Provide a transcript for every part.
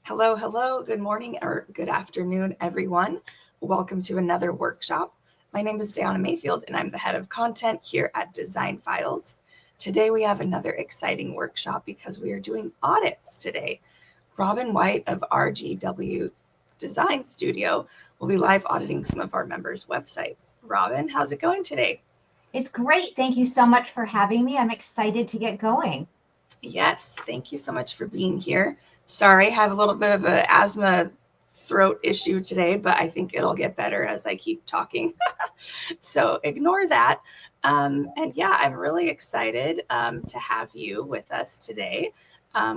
Hello. Good morning or good afternoon, everyone. Welcome to another workshop. My name is Diana Mayfield, and I'm the head of content here at Design Files. Today, we have another exciting workshop because we are doing audits today. Robyn White of RGW Design Studio will be live auditing some of our members' websites. Robyn, how's it going today? It's great. Thank you so much for having me. I'm excited to get going. Yes, thank you so much for being here. Sorry, I have a little bit of an asthma throat issue today, but I think it'll get better as I keep talking. So ignore that. And yeah, I'm really excited to have you with us today.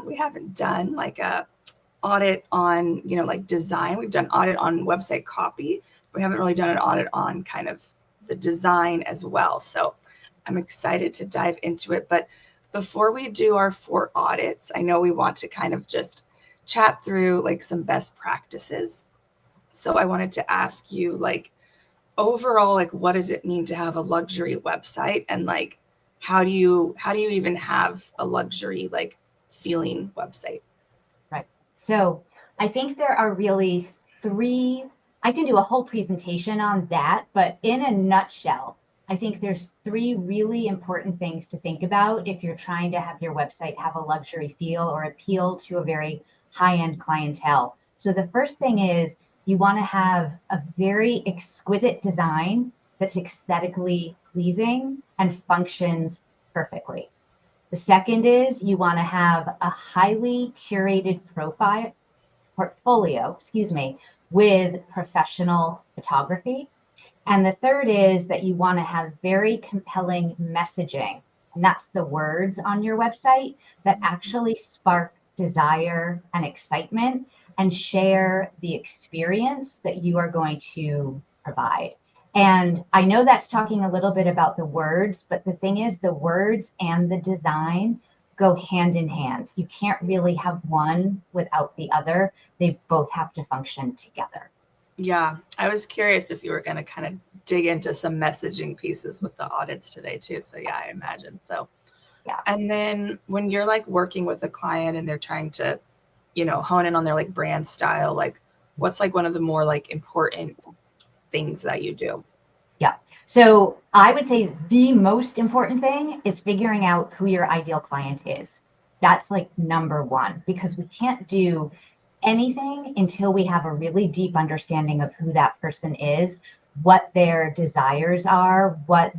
We haven't done like a audit on, like design. We've done audit on website copy. We haven't really done an audit on kind of the design as well. So I'm excited to dive into it. But before we do our 4 audits, I know we want to kind of just chat through like some best practices. So I wanted to ask you, like, overall, like, what does it mean to have a luxury website, and like how do you even have a luxury like feeling website? Right. So I think there are really 3, I can do a whole presentation on that, but in a nutshell, I think there's 3 really important things to think about if you're trying to have your website have a luxury feel or appeal to a very high-end clientele. So the first thing is you want to have a very exquisite design that's aesthetically pleasing and functions perfectly. The second is you want to have a highly curated portfolio, with professional photography. And the third is that you want to have very compelling messaging. And that's the words on your website that actually spark desire and excitement and share the experience that you are going to provide. And I know that's talking a little bit about the words, but the thing is, the words and the design go hand in hand. You can't really have one without the other. They both have to function together. Yeah, I was curious if you were going to kind of dig into some messaging pieces with the audits today too. So yeah, I imagine so. Yeah. And then when you're like working with a client and they're trying to, hone in on their like brand style, like what's like one of the more like important things that you do? Yeah. So I would say the most important thing is figuring out who your ideal client is. That's like number one, because we can't do anything until we have a really deep understanding of who that person is, what their desires are, what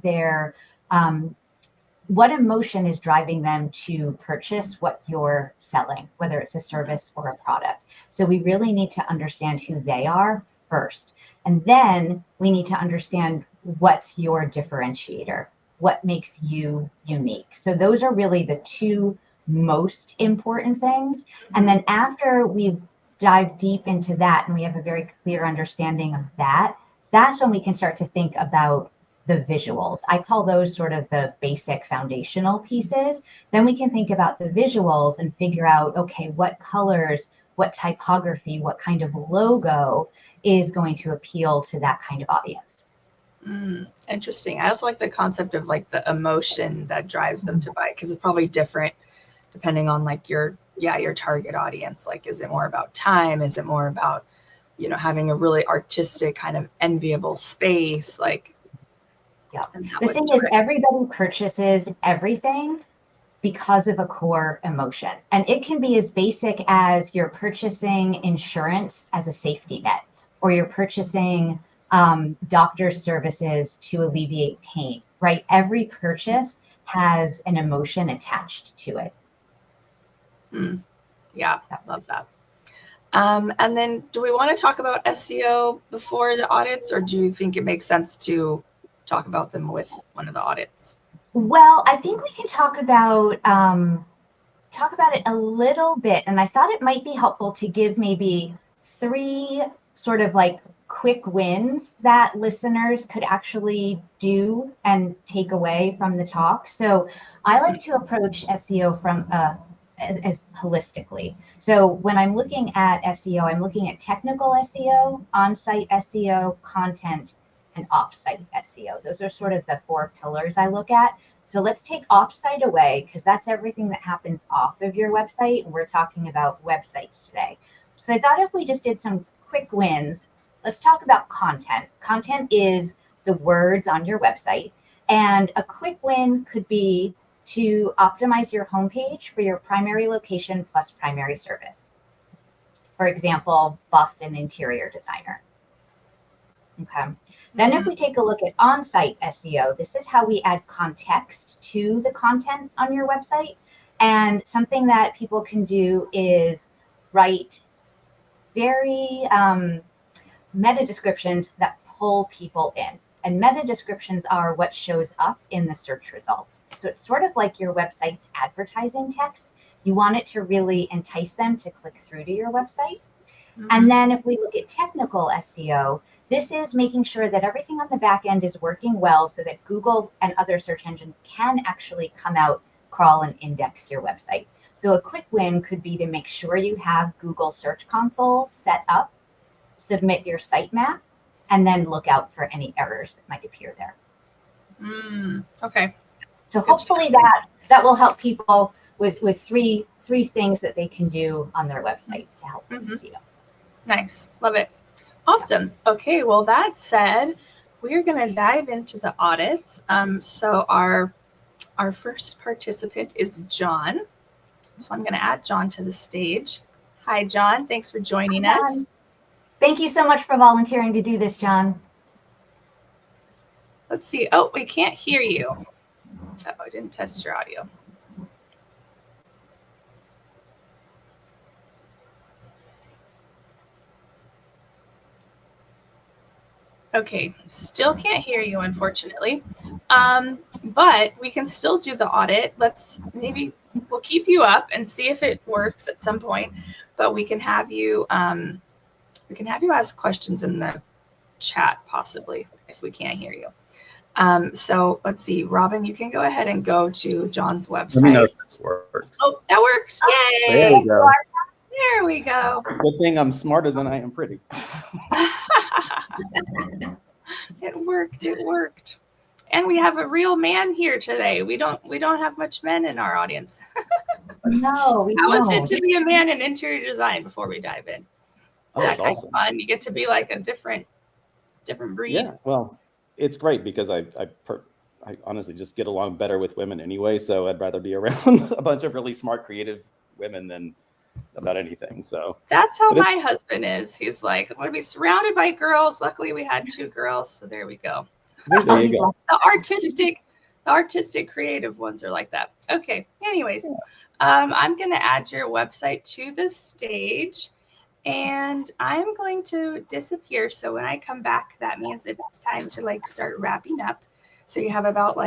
emotion is driving them to purchase what you're selling, whether it's a service or a product. So we really need to understand who they are first. And then we need to understand what's your differentiator, what makes you unique. So those are really the 2 most important things. And then after we dive deep into that and we have a very clear understanding of that, that's when we can start to think about the visuals. I call those sort of the basic foundational pieces. Then we can think about the visuals and figure out, okay, what colors, what typography, what kind of logo is going to appeal to that kind of audience. Interesting. I also like the concept of like the emotion that drives them to buy, because it's probably different depending on like your target audience. Like, is it more about time? Is it more about, having a really artistic kind of enviable space? Like, Yeah. and that The would thing is, drive. everybody purchases everything because of a core emotion. And it can be as basic as you're purchasing insurance as a safety net, or you're purchasing doctor's services to alleviate pain, right? Every purchase has an emotion attached to it. Yeah, love that. And then do we want to talk about SEO before the audits, or do you think it makes sense to talk about them with one of the audits? Well, I think we can talk about it a little bit, and I thought it might be helpful to give maybe 3 sort of like quick wins that listeners could actually do and take away from the talk. So I like to approach SEO from as holistically. So when I'm looking at SEO, I'm looking at technical SEO, on-site SEO, content, and off-site SEO. Those are sort of the 4 pillars I look at. So let's take off-site away, because that's everything that happens off of your website. We're talking about websites today. So I thought if we just did some quick wins, let's talk about content. Content is the words on your website. And a quick win could be to optimize your homepage for your primary location plus primary service. For example, Boston interior designer. Okay. Then if we take a look at on-site SEO, this is how we add context to the content on your website. And something that people can do is write very meta descriptions that pull people in. And meta descriptions are what shows up in the search results. So it's sort of like your website's advertising text. You want it to really entice them to click through to your website. And then if we look at technical SEO, this is making sure that everything on the back end is working well so that Google and other search engines can actually come out, crawl, and index your website. So a quick win could be to make sure you have Google Search Console set up, submit your sitemap, and then look out for any errors that might appear there. Okay. So hopefully that will help people with three things that they can do on their website to help with SEO. Nice. Love it. Awesome. Okay. Well, that said, we're going to dive into the audits. So our first participant is John. So I'm going to add John to the stage. Hi, John. Thanks for joining us. Thank you so much for volunteering to do this, John. Let's see. Oh, we can't hear you. Oh, I didn't test your audio. Okay, still can't hear you, unfortunately. But we can still do the audit. We'll keep you up and see if it works at some point. But we can have you ask questions in the chat, possibly, if we can't hear you. So let's see, Robyn, you can go ahead and go to John's website. Let me know if this works. Oh, that works. Yay! There we go. There we go. Good thing I'm smarter than I am pretty. It worked. And we have a real man here today. We don't have much men in our audience. No, we don't. How is it to be a man in interior design before we dive in? Oh, that's awesome. Fun. You get to be like a different breed. Yeah, well, it's great because I honestly just get along better with women anyway. So I'd rather be around a bunch of really smart, creative women than about anything. So that's how my husband is. He's like, I want to be surrounded by girls. Luckily, we had 2 girls, so there we go. There you go. The artistic, creative ones are like that. Okay. Anyways, I'm going to add your website to the stage, and I'm going to disappear. So when I come back, that means it's time to start wrapping up. So you have about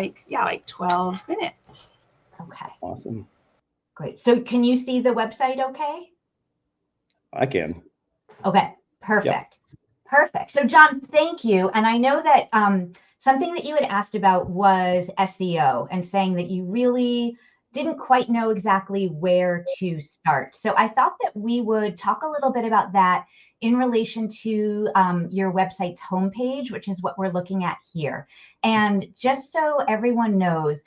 12 minutes. Okay. Awesome. Great. So can you see the website okay? I can. Okay, perfect. Yep. Perfect. So John, thank you. And I know that something that you had asked about was SEO and saying that you really didn't quite know exactly where to start. So I thought that we would talk a little bit about that in relation to your website's homepage, which is what we're looking at here. And just so everyone knows,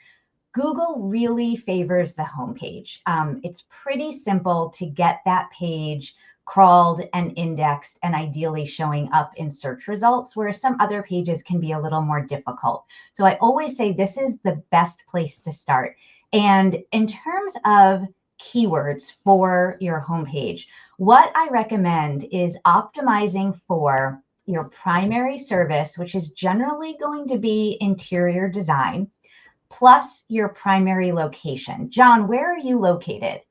Google really favors the homepage. It's pretty simple to get that page crawled and indexed and ideally showing up in search results, whereas some other pages can be a little more difficult. So I always say this is the best place to start. And in terms of keywords for your homepage, what I recommend is optimizing for your primary service, which is generally going to be interior design, plus your primary location. John, where are you located?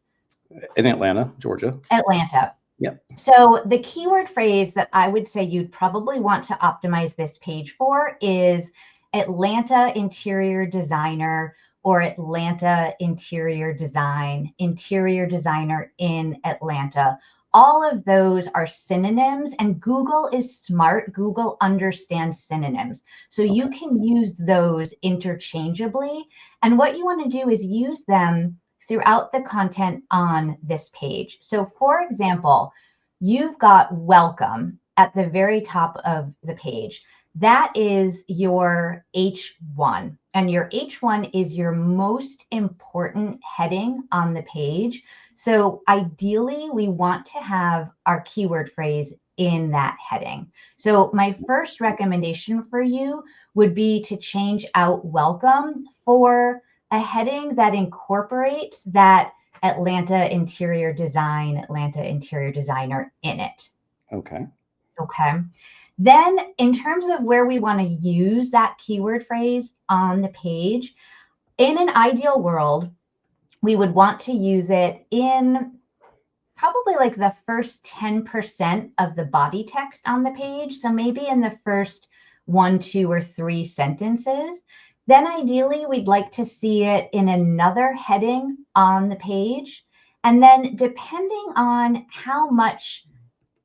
In Atlanta, Georgia. Atlanta. Yep. So the keyword phrase that I would say you'd probably want to optimize this page for is Atlanta interior designer or Atlanta interior design, interior designer in Atlanta. All of those are synonyms, and Google is smart. Google understands synonyms. So you can use those interchangeably. And what you want to do is use them throughout the content on this page. So for example, you've got welcome at the very top of the page. that is your H1. And your H1 is your most important heading on the page. So ideally, we want to have our keyword phrase in that heading. So my first recommendation for you would be to change out welcome for a heading that incorporates that Atlanta interior design, Atlanta interior designer in it. Okay. Okay. Then in terms of where we want to use that keyword phrase on the page, in an ideal world, we would want to use it in probably like the first 10% of the body text on the page. So maybe in the first 1, 2, or 3 sentences. Then ideally, we'd like to see it in another heading on the page. And then depending on how much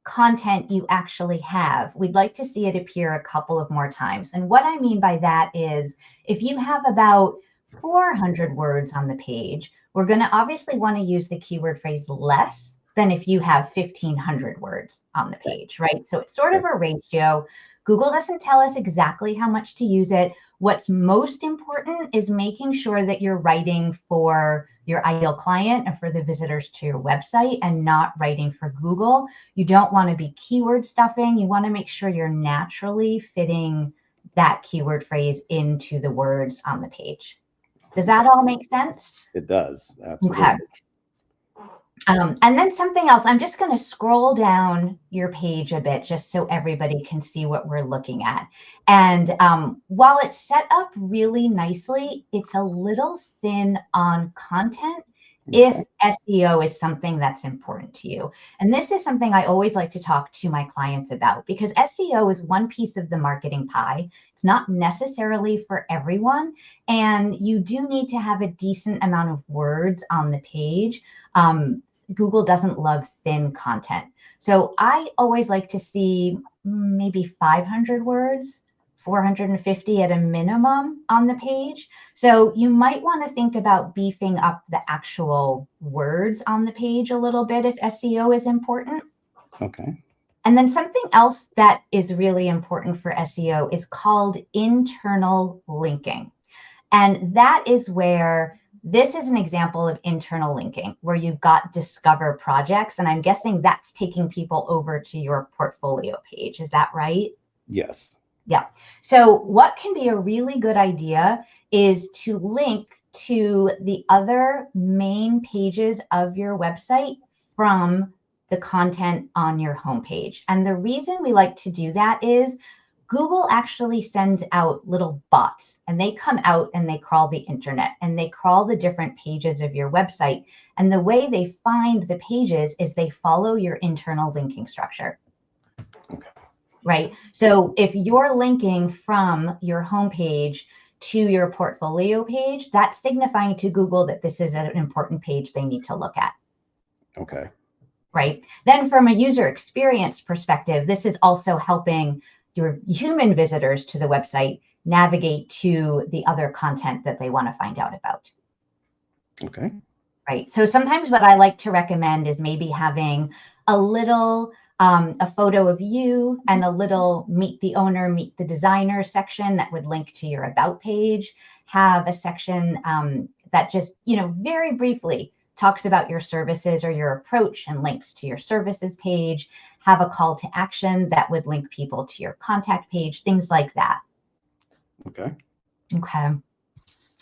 content you actually have, we'd like to see it appear a couple of more times. And what I mean by that is if you have about 400 words on the page, we're going to obviously want to use the keyword phrase less than if you have 1,500 words on the page, right? So it's sort of a ratio. Google doesn't tell us exactly how much to use it. What's most important is making sure that you're writing for your ideal client and for the visitors to your website and not writing for Google. You don't want to be keyword stuffing. You want to make sure you're naturally fitting that keyword phrase into the words on the page. Does that all make sense? It does. Absolutely. Okay. And then something else, I'm just going to scroll down your page a bit just so everybody can see what we're looking at. And while it's set up really nicely, it's a little thin on content if SEO is something that's important to you. And this is something I always like to talk to my clients about because SEO is one piece of the marketing pie. It's not necessarily for everyone. And you do need to have a decent amount of words on the page. Google doesn't love thin content. So I always like to see maybe 500 words, 450 at a minimum on the page. So you might want to think about beefing up the actual words on the page a little bit if SEO is important. Okay. And then something else that is really important for SEO is called internal linking. And that is where this is an example of internal linking where you've got discover projects. And I'm guessing that's taking people over to your portfolio page. Is that right? Yes. Yeah. So what can be a really good idea is to link to the other main pages of your website from the content on your homepage. And the reason we like to do that is Google actually sends out little bots and they come out and they crawl the internet and they crawl the different pages of your website. And the way they find the pages is they follow your internal linking structure. Okay. Right? So if you're linking from your homepage to your portfolio page, that's signifying to Google that this is an important page they need to look at. Okay. Right? Then from a user experience perspective, this is also helping your human visitors to the website navigate to the other content that they want to find out about. Okay. Right. So sometimes what I like to recommend is maybe having a little, a photo of you and a little meet the owner, meet the designer section that would link to your about page. Have a section that just, very briefly talks about your services or your approach and links to your services page. Have a call to action that would link people to your contact page, things like that. Okay. Okay.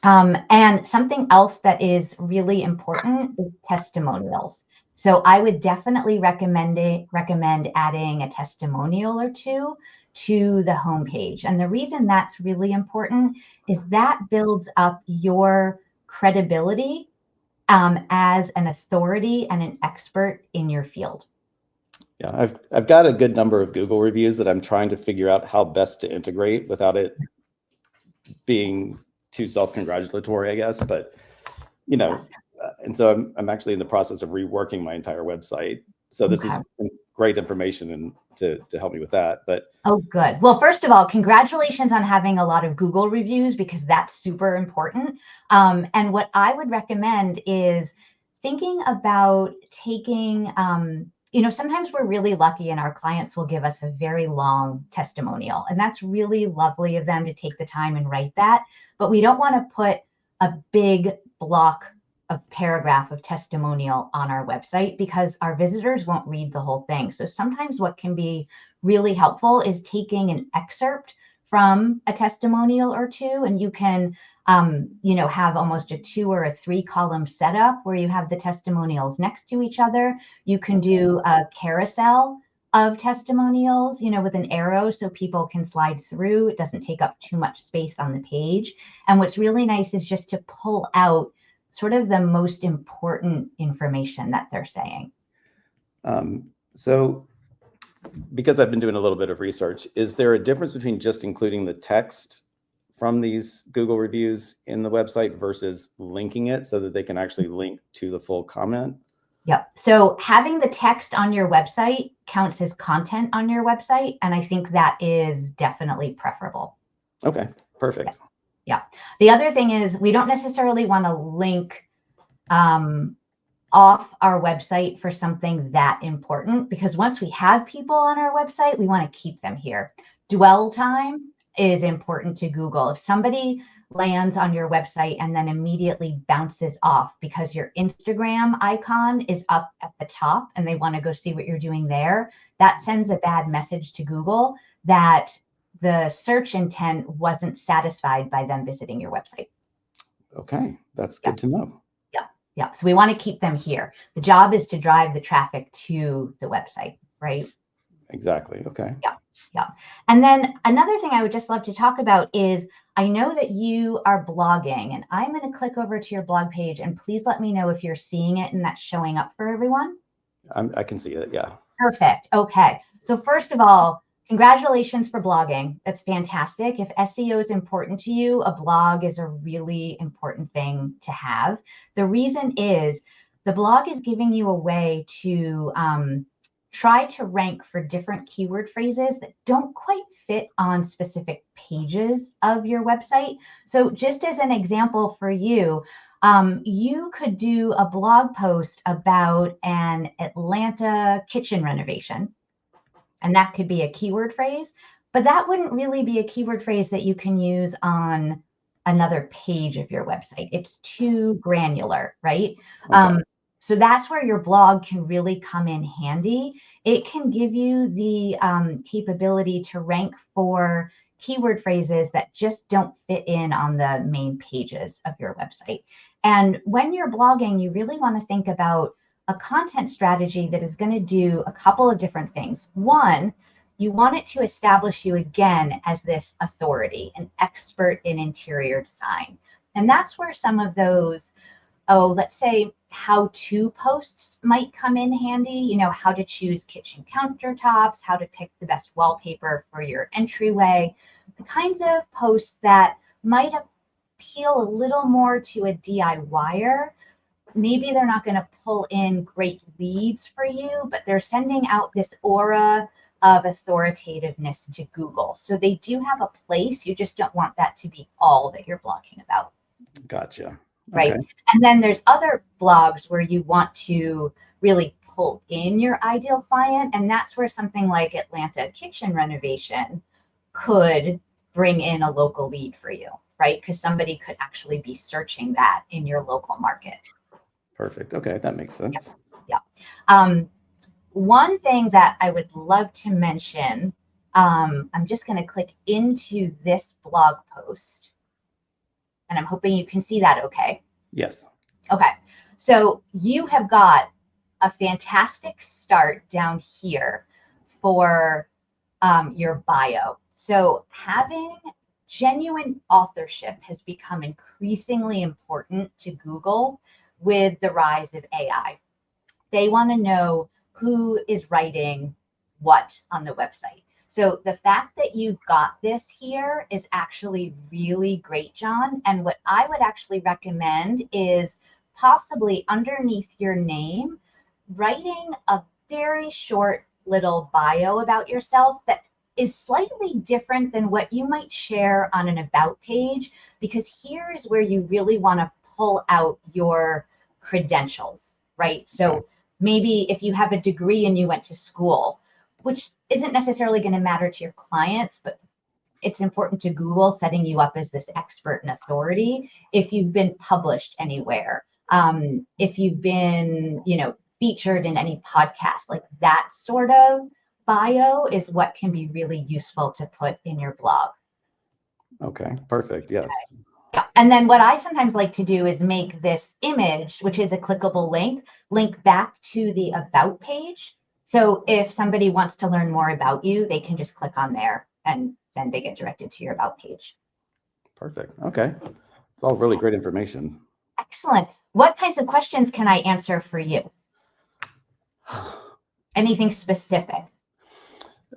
And something else that is really important is testimonials. So I would definitely recommend adding a testimonial or two to the homepage. And the reason that's really important is that builds up your credibility as an authority and an expert in your field. Yeah, I've got a good number of Google reviews that I'm trying to figure out how best to integrate without it being too self-congratulatory, I guess. But and so I'm actually in the process of reworking my entire website. So this is great information and to help me with that. But oh, good. Well, first of all, congratulations on having a lot of Google reviews because that's super important. And what I would recommend is thinking about taking sometimes we're really lucky and our clients will give us a very long testimonial. And that's really lovely of them to take the time and write that. But we don't want to put a big block of paragraph of testimonial on our website because our visitors won't read the whole thing. So sometimes what can be really helpful is taking an excerpt from a testimonial or two, and you can have almost a 2 or a 3 column setup where you have the testimonials next to each other. You can do a carousel of testimonials, with an arrow so people can slide through. It doesn't take up too much space on the page. And what's really nice is just to pull out sort of the most important information that they're saying. So because I've been doing a little bit of research, is there a difference between just including the text from these Google reviews in the website versus linking it so that they can actually link to the full comment? Yep. So having the text on your website counts as content on your website. And I think that is definitely preferable. Okay, perfect. Yeah. The other thing is we don't necessarily want to link off our website for something that important, because once we have people on our website, we want to keep them here. Dwell time is important to Google. If somebody lands on your website and then immediately bounces off because your Instagram icon is up at the top and they want to go see what you're doing there, that sends a bad message to Google that the search intent wasn't satisfied by them visiting your website. Okay, that's good to know. Yeah. So we want to keep them here. The job is to drive the traffic to the website, right? Exactly. Okay. Yeah. And then another thing I would just love to talk about is I know that you are blogging, and I'm going to click over to your blog page, and please let me know if you're seeing it and that's showing up for everyone. I can see it. Yeah. Perfect. Okay. So first of all, congratulations for blogging. That's fantastic. If SEO is important to you, a blog is a really important thing to have. The reason is the blog is giving you a way to try to rank for different keyword phrases that don't quite fit on specific pages of your website. So just as an example for you, you could do a blog post about an Atlanta kitchen renovation. And that could be a keyword phrase, but that wouldn't really be a keyword phrase that you can use on another page of your website. It's too granular, right? Okay. So that's where your blog can really come in handy. It can give you the capability to rank for keyword phrases that just don't fit in on the main pages of your website. And when you're blogging, you really want to think about a content strategy that is going to do a couple of different things. One, you want it to establish you again as this authority, an expert in interior design. And that's where some of those, let's say how-to posts might come in handy, how to choose kitchen countertops, how to pick the best wallpaper for your entryway, the kinds of posts that might appeal a little more to a DIYer. Maybe they're not going to pull in great leads for you, but they're sending out this aura of authoritativeness to Google. So they do have a place. You just don't want that to be all that you're blogging about. Gotcha. Right. Okay. And then there's other blogs where you want to really pull in your ideal client. And that's where something like Atlanta kitchen renovation could bring in a local lead for you, right? Because somebody could actually be searching that in your local market. Perfect. Okay, that makes sense. Yeah. One thing that I would love to mention, I'm just going to click into this blog post, and I'm hoping you can see that okay. Yes. Okay. So you have got a fantastic start down here for your bio. So having genuine authorship has become increasingly important to Google with the rise of AI. They want to know who is writing what on the website. So the fact that you've got this here is actually really great, John. And what I would actually recommend is possibly underneath your name, writing a very short little bio about yourself that is slightly different than what you might share on an about page, because here is where you really want to pull out your credentials, right? So Maybe if you have a degree and you went to school, which isn't necessarily going to matter to your clients, but it's important to Google, setting you up as this expert and authority. If you've been published anywhere, if you've been, featured in any podcast, like that sort of bio is what can be really useful to put in your blog. Okay, perfect. Yes. Yeah. And then what I sometimes like to do is make this image, which is a clickable link back to the About page. So if somebody wants to learn more about you, they can just click on there and then they get directed to your About page. Perfect. Okay. It's all really great information. Excellent. What kinds of questions can I answer for you? Anything specific?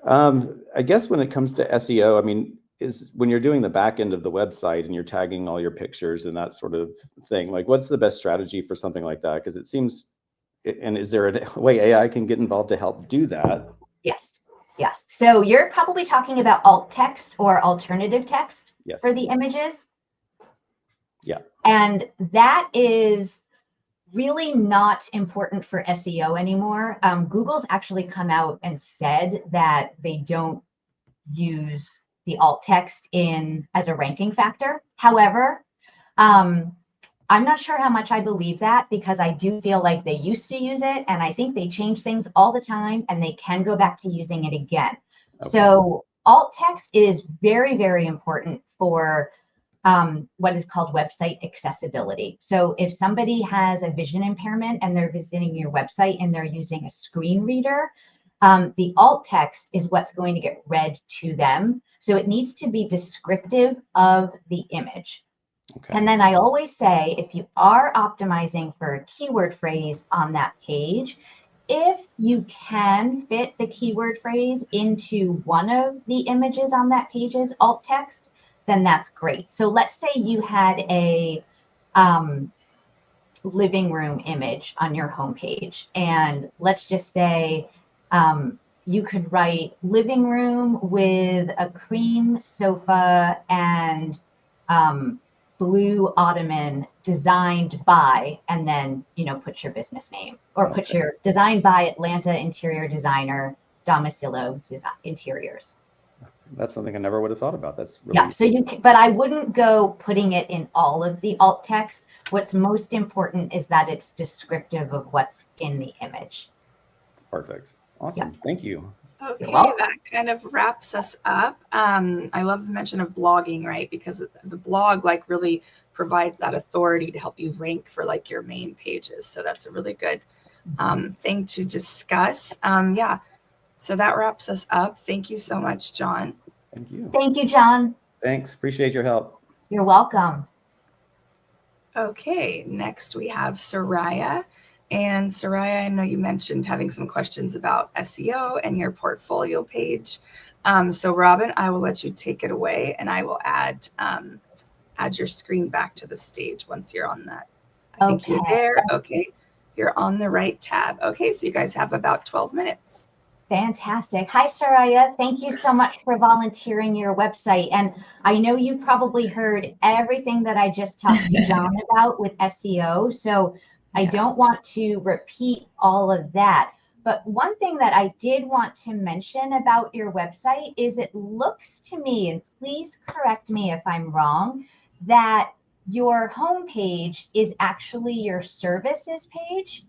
I guess when it comes to SEO, I mean, is when you're doing the back end of the website and you're tagging all your pictures and that sort of thing, like what's the best strategy for something like that? Because it seems, and is there a way AI can get involved to help do that? Yes. Yes. So you're probably talking about alt text or alternative text Yes. for the images. Yeah. And that is really not important for SEO anymore. Google's actually come out and said that they don't use the alt text as a ranking factor. However, I'm not sure how much I believe that, because I do feel like they used to use it and I think they change things all the time and they can go back to using it again. Okay. So alt text is very, very important for what is called website accessibility. So if somebody has a vision impairment and they're visiting your website and they're using a screen reader, the alt text is what's going to get read to them. So it needs to be descriptive of the image. Okay. And then I always say, if you are optimizing for a keyword phrase on that page, if you can fit the keyword phrase into one of the images on that page's alt text, then that's great. So let's say you had a living room image on your homepage, and let's just say you could write living room with a cream sofa and blue ottoman designed by, and then put your business name, or okay, put your designed by Atlanta interior designer Domicilio Interiors. That's something I never would have thought about. That's really, yeah. So but I wouldn't go putting it in all of the alt text. What's most important is that it's descriptive of what's in the image. Perfect. Awesome. Yeah. Thank you. Okay, that kind of wraps us up. I love the mention of blogging, right? Because the blog really provides that authority to help you rank for your main pages. So that's a really good thing to discuss. Yeah. So that wraps us up. Thank you so much, John. Thank you. Thank you, John. Thanks. Appreciate your help. You're welcome. Okay, next we have Soraya. And Soraya, I know you mentioned having some questions about SEO and your portfolio page. So Robyn, I will let you take it away, and I will add your screen back to the stage once you're on that. I think you're there. Okay, you're on the right tab. Okay, so you guys have about 12 minutes. Fantastic. Hi, Soraya. Thank you so much for volunteering your website. And I know you probably heard everything that I just talked to John about with SEO. So I don't want to repeat all of that. But one thing that I did want to mention about your website is it looks to me, and please correct me if I'm wrong, that your homepage is actually your services page.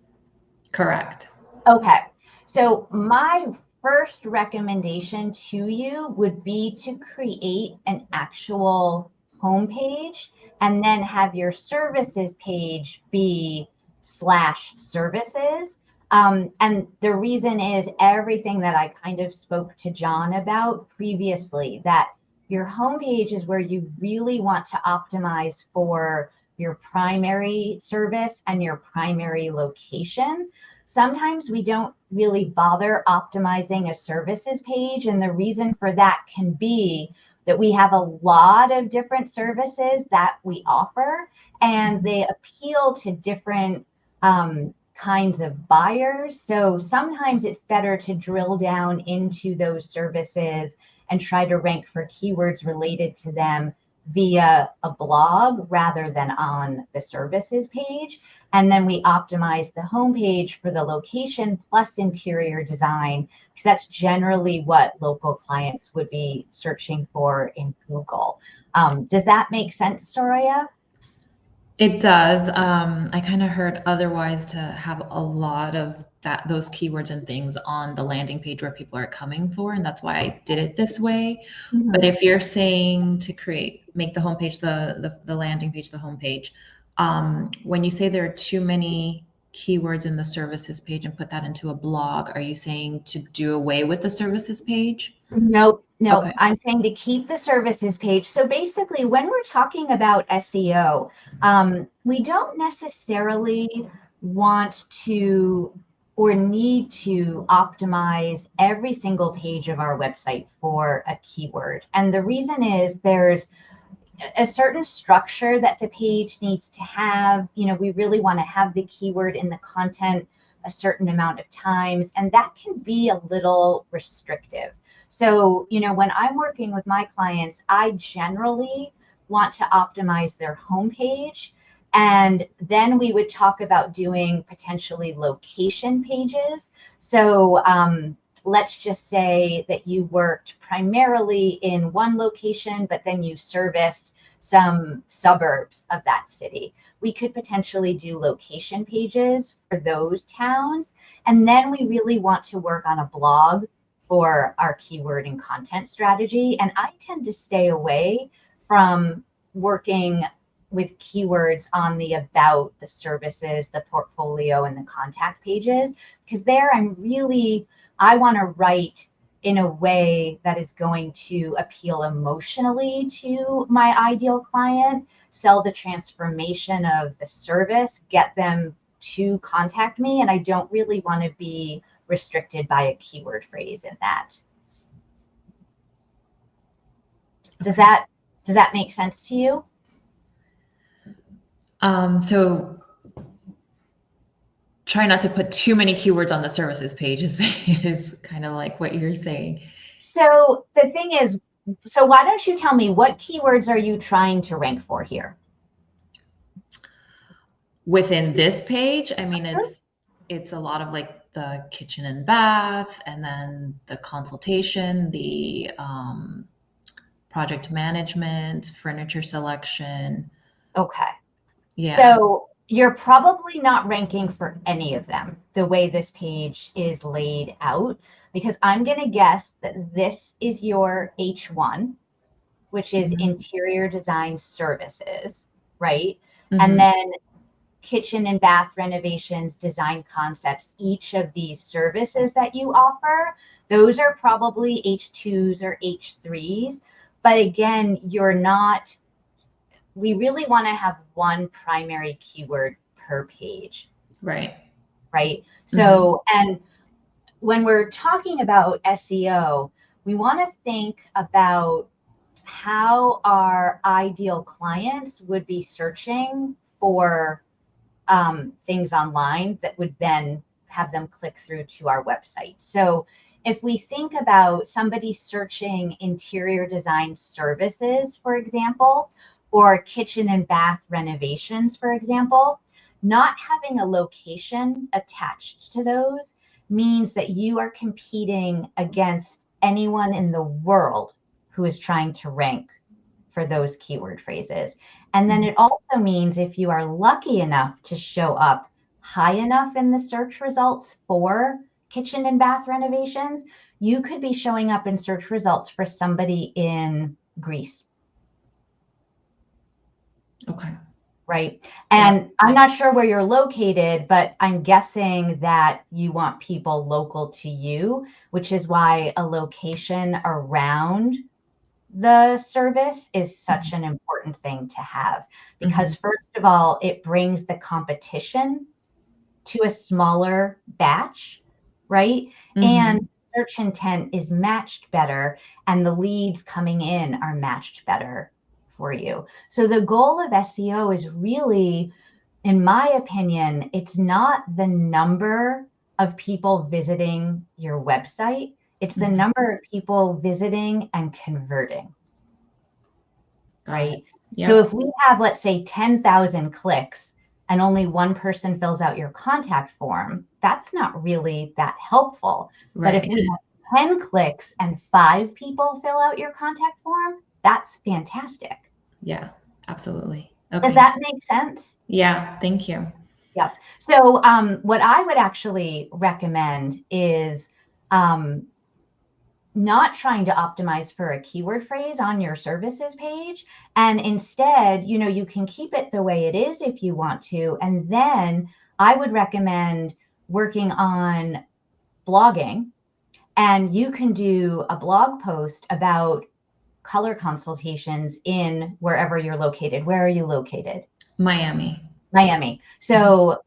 Correct. Okay. So my first recommendation to you would be to create an actual homepage and then have your services page be /services. And the reason is everything that I kind of spoke to John about previously, that your homepage is where you really want to optimize for your primary service and your primary location. Sometimes we don't really bother optimizing a services page. And the reason for that can be that we have a lot of different services that we offer, and they appeal to different kinds of buyers. So sometimes it's better to drill down into those services and try to rank for keywords related to them via a blog rather than on the services page. And then we optimize the homepage for the location plus interior design, because that's generally what local clients would be searching for in Google. Does that make sense, Soraya? It does. I kind of heard otherwise to have a lot of those keywords and things on the landing page where people are coming for, and that's why I did it this way. Mm-hmm. But if you're saying to make the homepage the landing page the homepage, when you say there are too many keywords in the services page and put that into a blog, are you saying to do away with the services page? Nope. Okay. I'm saying to keep the services page. So basically, when we're talking about SEO, we don't necessarily want to or need to optimize every single page of our website for a keyword. And the reason is there's a certain structure that the page needs to have. We really want to have the keyword in the content a certain amount of times, and that can be a little restrictive. So, when I'm working with my clients, I generally want to optimize their homepage. And then we would talk about doing potentially location pages. So, let's just say that you worked primarily in one location, but then you serviced some suburbs of that city. We could potentially do location pages for those towns. And then we really want to work on a blog for our keyword and content strategy. And I tend to stay away from working with keywords on the about, the services, the portfolio, and the contact pages, because there I want to write in a way that is going to appeal emotionally to my ideal client, sell the transformation of the service, get them to contact me. And I don't really want to be restricted by a keyword phrase in that. Does that make sense to you? So try not to put too many keywords on the services page is kind of like what you're saying. So the thing is, why don't you tell me, what keywords are you trying to rank for here? Within this page, I mean, it's a lot of like the kitchen and bath, and then the consultation, the project management, furniture selection. Okay. Yeah. So you're probably not ranking for any of them the way this page is laid out, because I'm going to guess that this is your H1, which is interior design services, right? Mm-hmm. And then kitchen and bath renovations, design concepts, each of these services that you offer, those are probably H2s or H3s. But again, we really want to have one primary keyword per page. Right. So, and when we're talking about SEO, we want to think about how our ideal clients would be searching for things online that would then have them click through to our website. So if we think about somebody searching interior design services, for example, or kitchen and bath renovations, for example, not having a location attached to those means that you are competing against anyone in the world who is trying to rank for those keyword phrases. And then it also means if you are lucky enough to show up high enough in the search results for kitchen and bath renovations, you could be showing up in search results for somebody in Greece. Okay. Right. And I'm not sure where you're located, but I'm guessing that you want people local to you, which is why a location around the service is such an important thing to have, because first of all, it brings the competition to a smaller batch, right? And search intent is matched better, and the leads coming in are matched better for you. So the goal of SEO is really, in my opinion, it's not the number of people visiting your website. It's the number of people visiting and converting. right? Yep. So if we have, let's say, 10,000 clicks and only one person fills out your contact form, that's not really that helpful. But if Right. we have 10 clicks and 5 people fill out your contact form, that's fantastic. Yeah, absolutely. Does Okay. that make sense? Yeah, thank you. Yeah. So what I would actually recommend is not trying to optimize for a keyword phrase on your services page. And instead, you can keep it the way it is if you want to. And then I would recommend working on blogging. And you can do a blog post about color consultations in wherever you're located. Where are you located? Miami. Miami. So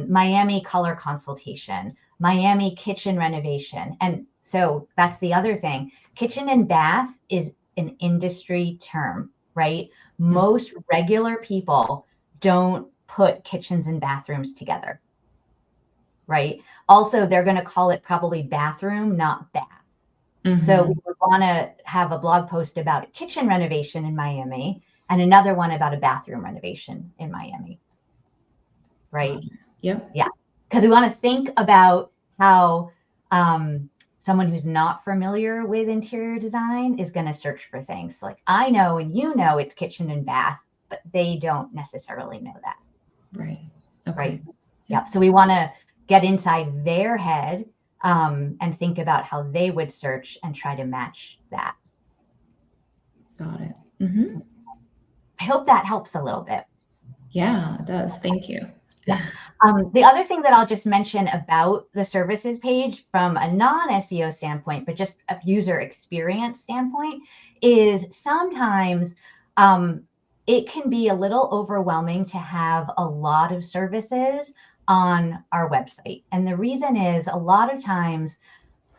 Miami color consultation, Miami kitchen renovation. And so that's the other thing. Kitchen and bath is an industry term, right? Most regular people don't put kitchens and bathrooms together, right? Also, they're going to call it probably bathroom, not bath. So we would want to have a blog post about a kitchen renovation in Miami and another one about a bathroom renovation in Miami. Right? Yep. Yeah. Because we want to think about how someone who's not familiar with interior design is going to search for things. Like I know and it's kitchen and bath, but they don't necessarily know that. Right. Okay. Right. Yeah. So we want to get inside their head and think about how they would search and try to match that. Got it. Mm-hmm. I hope that helps a little bit. Yeah, it does. Thank you. Yeah. The other thing that I'll just mention about the services page from a non-SEO standpoint, but just a user experience standpoint, is sometimes it can be a little overwhelming to have a lot of services on our website. And the reason is a lot of times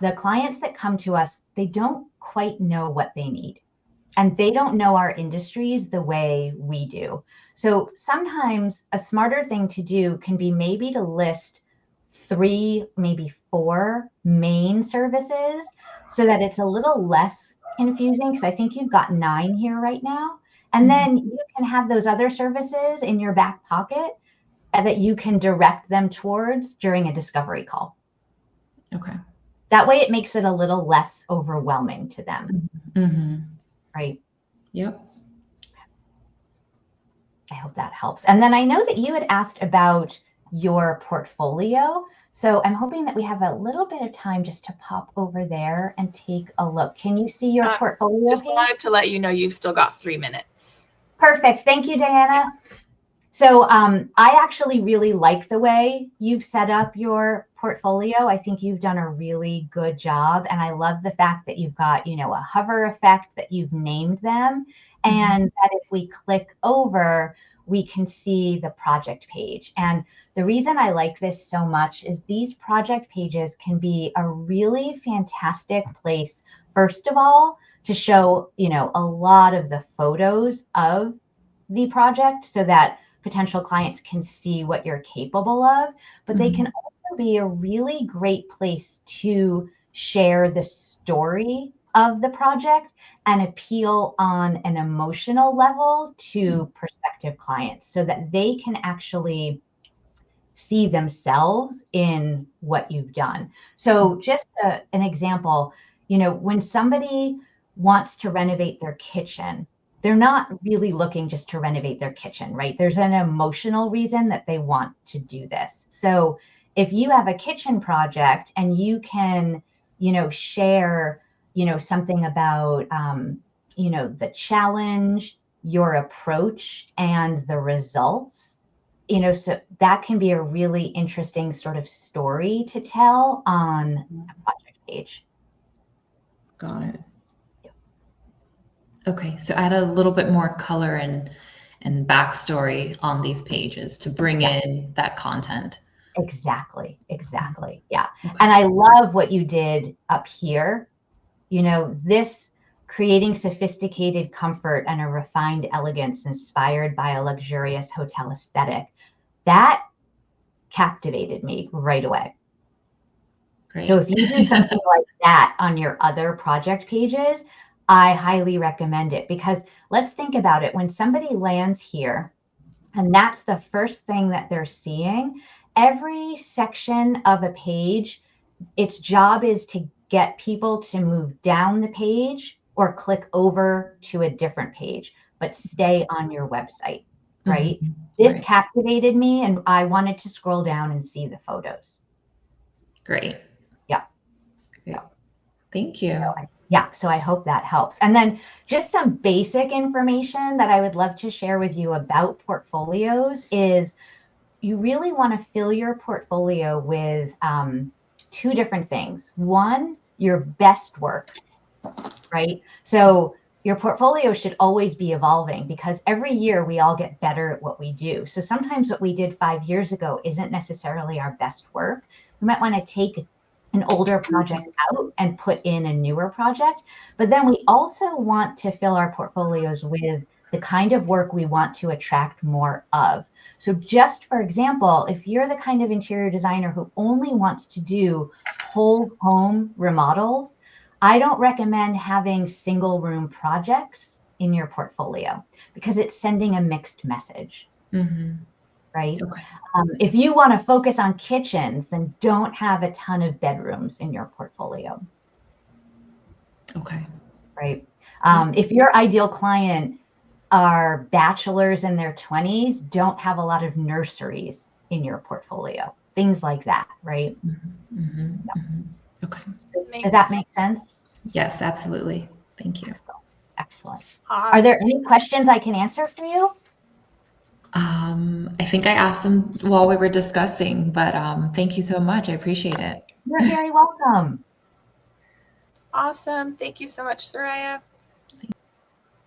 the clients that come to us, they don't quite know what they need. And they don't know our industries the way we do. So sometimes a smarter thing to do can be maybe to list 3, maybe 4 main services so that it's a little less confusing, because I think you've got 9 here right now. And then you can have those other services in your back pocket that you can direct them towards during a discovery call. Okay. That way it makes it a little less overwhelming to them. Mm-hmm. Right. Yep. I hope that helps. And then I know that you had asked about your portfolio. So I'm hoping that we have a little bit of time just to pop over there and take a look. Can you see your portfolio? Just wanted to let you know you've still got 3 minutes. Perfect. Thank you, Diana. So I actually really like the way you've set up your portfolio. I think you've done a really good job. And I love the fact that you've got, a hover effect, that you've named them. And that if we click over, we can see the project page. And the reason I like this so much is these project pages can be a really fantastic place, first of all, to show, a lot of the photos of the project so that potential clients can see what you're capable of, but they can also be a really great place to share the story of the project and appeal on an emotional level to prospective clients so that they can actually see themselves in what you've done. So just an example, when somebody wants to renovate their kitchen, they're not really looking just to renovate their kitchen, right? There's an emotional reason that they want to do this. So if you have a kitchen project and you can, share, something about, the challenge, your approach, and the results, so that can be a really interesting sort of story to tell on the project page. Got it. Okay, so add a little bit more color and backstory on these pages to bring in that content. Exactly. Yeah. Okay. And I love what you did up here. This creating sophisticated comfort and a refined elegance inspired by a luxurious hotel aesthetic. That captivated me right away. Great. So if you do something like that on your other project pages, I highly recommend it, because let's think about it. When somebody lands here, and that's the first thing that they're seeing, every section of a page, its job is to get people to move down the page or click over to a different page, but stay on your website, right? Mhm. This Right. captivated me, and I wanted to scroll down and see the photos. Great. Yeah. Great. Thank you. So I hope that helps. And then just some basic information that I would love to share with you about portfolios is you really want to fill your portfolio with two different things. One, your best work, right? So your portfolio should always be evolving, because every year we all get better at what we do. So sometimes what we did 5 years ago isn't necessarily our best work. We might want to take an older project out and put in a newer project. But then we also want to fill our portfolios with the kind of work we want to attract more of. So just for example, if you're the kind of interior designer who only wants to do whole home remodels, I don't recommend having single room projects in your portfolio, because it's sending a mixed message, Mhm. right? Okay. If you want to focus on kitchens, then don't have a ton of bedrooms in your portfolio, Okay. right? If your ideal client are bachelors in their 20s, don't have a lot of nurseries in your portfolio, things like that, right? Mhm. Mhm. Mhm. Okay. Does that make sense? Yes, absolutely. Thank you. Excellent. Awesome. Are there any questions I can answer for you? I think I asked them while we were discussing, but thank you so much. I appreciate it. You're very welcome. Awesome. Thank you so much, Soraya.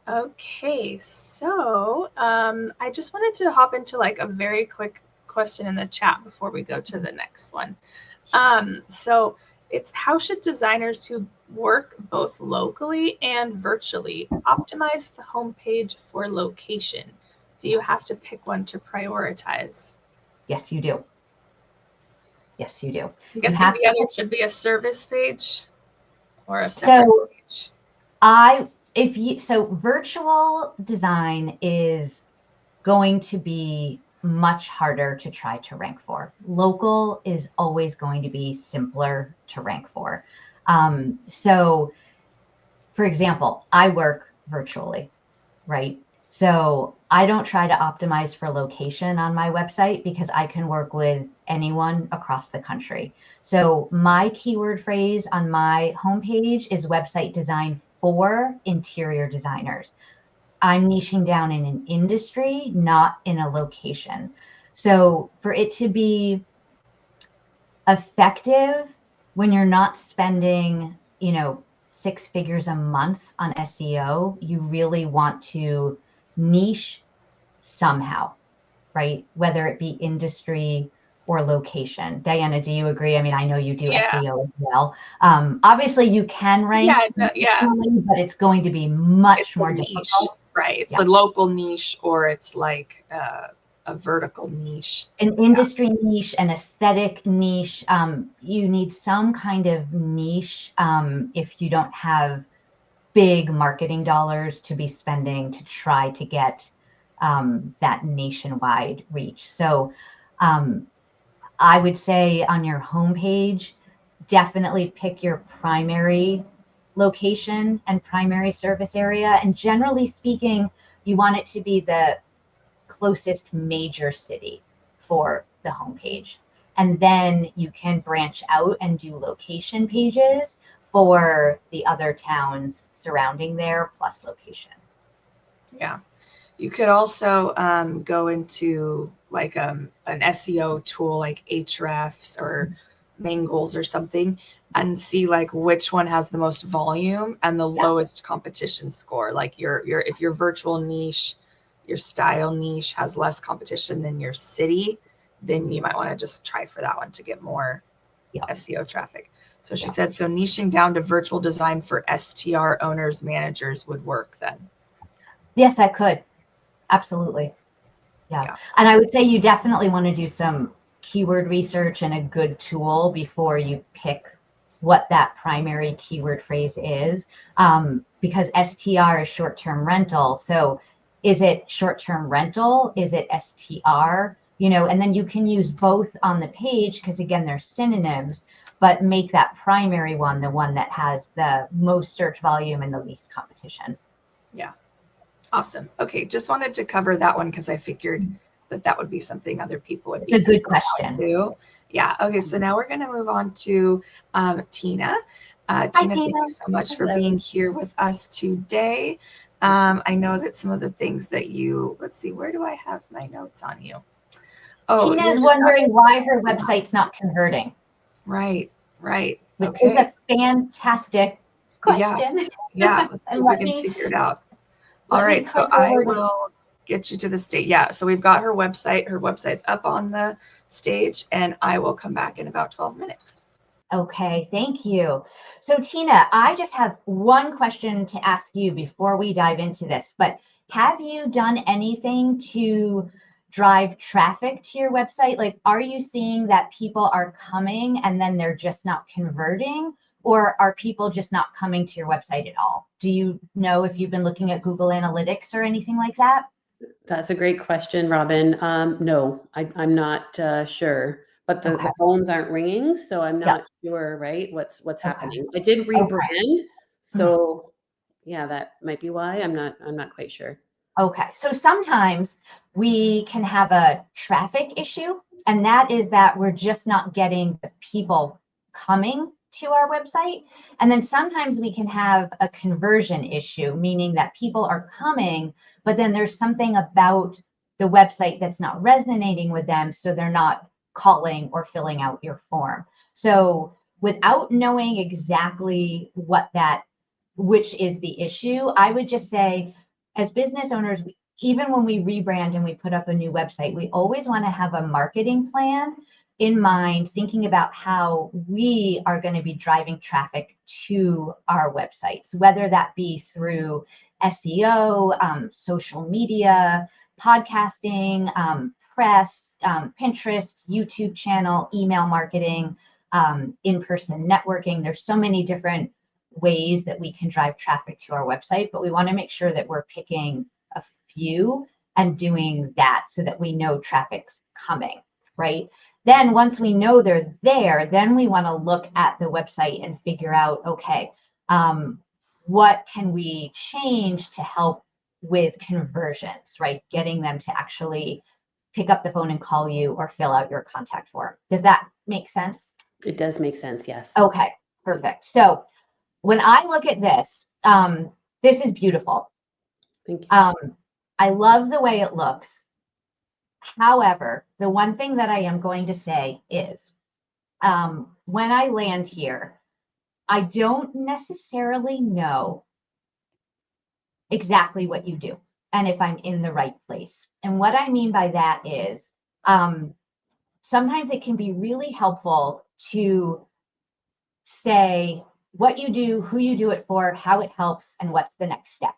Okay, so I just wanted to hop into like a very quick question in the chat before we go to the next one. So it's, how should designers who work both locally and virtually optimize the homepage for location? Do you have to pick one to prioritize? Yes, you do. Yes, you do. I'm guessing have the other should be a service page or a separate page. So virtual design is going to be much harder to try to rank for. Local is always going to be simpler to rank for. So for example, I work virtually, right? So I don't try to optimize for location on my website, because I can work with anyone across the country. So my keyword phrase on my homepage is website design for interior designers. I'm niching down in an industry, not in a location. So for it to be effective, when you're not spending, 6 figures a month on SEO, you really want to niche somehow, right? Whether it be industry or location. Diana, do you agree? I mean, I know you do Yeah. SEO as well. Obviously, you can rank, Yeah. but it's going to be much It's more a niche, difficult. right? It's Yeah. a local niche, or it's like a vertical niche. An industry niche, an aesthetic niche. You need some kind of niche if you don't have big marketing dollars to be spending to try to get that nationwide reach. So I would say on your homepage, definitely pick your primary location and primary service area. And generally speaking, you want it to be the closest major city for the homepage. And then you can branch out and do location pages for the other towns surrounding there, plus location. Yeah. You could also go into like an SEO tool like Ahrefs or Mangles or something, and see like which one has the most volume and the lowest competition score. Like if your virtual niche, your style niche has less competition than your city, then you might want to just try for that one to get more SEO traffic. So she said, so niching down to virtual design for STR owners, managers would work then. Yes, I could. Absolutely. Yeah. And I would say you definitely want to do some keyword research and a good tool before you pick what that primary keyword phrase is, because STR is short-term rental. So is it short-term rental? Is it STR? You know, and then you can use both on the page because, again, they're synonyms, but make that primary one the one that has the most search volume and the least competition. Yeah. Awesome. Okay. Just wanted to cover that one because I figured that would be something other people would be. It's a good question too. Yeah. Okay. So now we're going to move on to Tina. Tina, thank you so much for being here with us today. I know that some of the things that let's see, where do I have my notes on you? Oh, Tina is wondering why her website's not converting. Right. Which okay. is a fantastic question. Yeah. Let's see if we can figure it out. All right. So I will get you to the stage. Yeah. So we've got her website. Her website's up on the stage, and I will come back in about 12 minutes. Okay, thank you. So Tina, I just have one question to ask you before we dive into this, but have you done anything to drive traffic to your website? Like, are you seeing that people are coming and then they're just not converting? Or are people just not coming to your website at all? Do you know if you've been looking at Google Analytics or anything like that? That's a great question, Robyn. No, I'm not sure. But the phones aren't ringing, so I'm not sure, right? What's happening? I did rebrand, so yeah, that might be why. I'm not quite sure. Okay, so sometimes we can have a traffic issue, and that is that we're just not getting the people coming to our website. And then sometimes we can have a conversion issue, meaning that people are coming, but then there's something about the website that's not resonating with them, so they're not calling or filling out your form. So without knowing exactly which is the issue, I would just say, as business owners, even when we rebrand and we put up a new website, we always want to have a marketing plan in mind, thinking about how we are going to be driving traffic to our websites, whether that be through SEO, social media, podcasting, press, Pinterest, YouTube channel, email marketing, in-person networking. There's so many different ways that we can drive traffic to our website, but we want to make sure that we're picking a few and doing that so that we know traffic's coming, right? Then once we know they're there, then we want to look at the website and figure out, okay, what can we change to help with conversions, right? Getting them to actually pick up the phone and call you or fill out your contact form. Does that make sense? It does make sense, yes. Okay, perfect. So when I look at this, this is beautiful. Thank you. I love the way it looks. However, the one thing that I am going to say is, when I land here, I don't necessarily know exactly what you do and if I'm in the right place. And what I mean by that is, sometimes it can be really helpful to say what you do, who you do it for, how it helps, and what's the next step,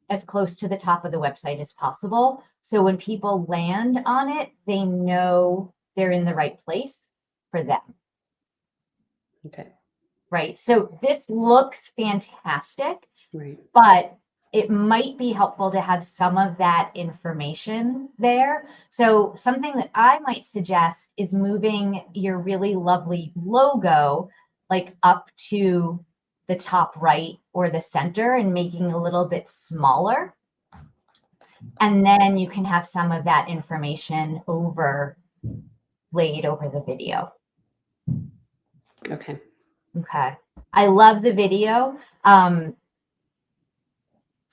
as close to the top of the website as possible. So when people land on it, they know they're in the right place for them. Okay. Right. So this looks fantastic, Right. but it might be helpful to have some of that information there. So something that I might suggest is moving your really lovely logo like up to the top right or the center and making it a little bit smaller. And then you can have some of that information laid over the video. Okay. Okay. I love the video.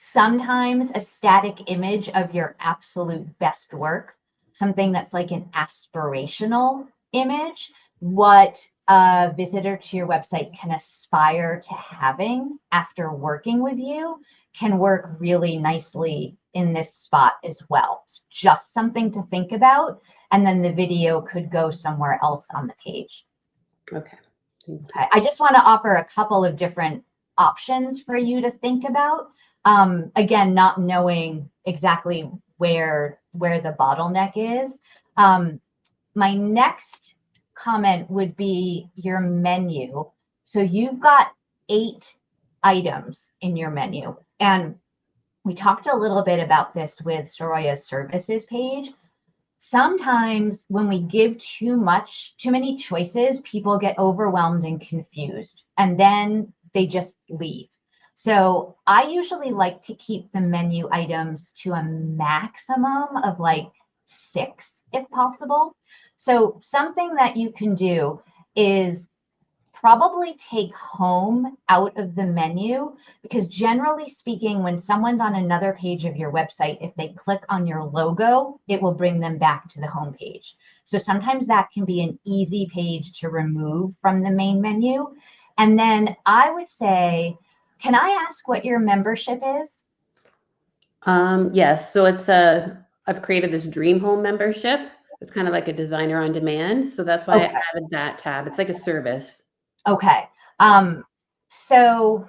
Sometimes a static image of your absolute best work, something that's like an aspirational image, what a visitor to your website can aspire to having after working with you, can work really nicely in this spot as well. It's just something to think about. And then the video could go somewhere else on the page. Okay. I just want to offer a couple of different options for you to think about. Again, not knowing exactly where the bottleneck is. My next comment would be your menu. So you've got 8 items in your menu. And we talked a little bit about this with Soroya's services page. Sometimes when we give too many choices, people get overwhelmed and confused, and then they just leave. So I usually like to keep the menu items to a maximum of like 6, if possible. So something that you can do is probably take home out of the menu, because generally speaking, when someone's on another page of your website, if they click on your logo, it will bring them back to the home page. So sometimes that can be an easy page to remove from the main menu. And then I would say, can I ask what your membership is? Yes. So I've created this dream home membership. It's kind of like a designer on demand. So that's why I added that tab. It's like a service. Okay. So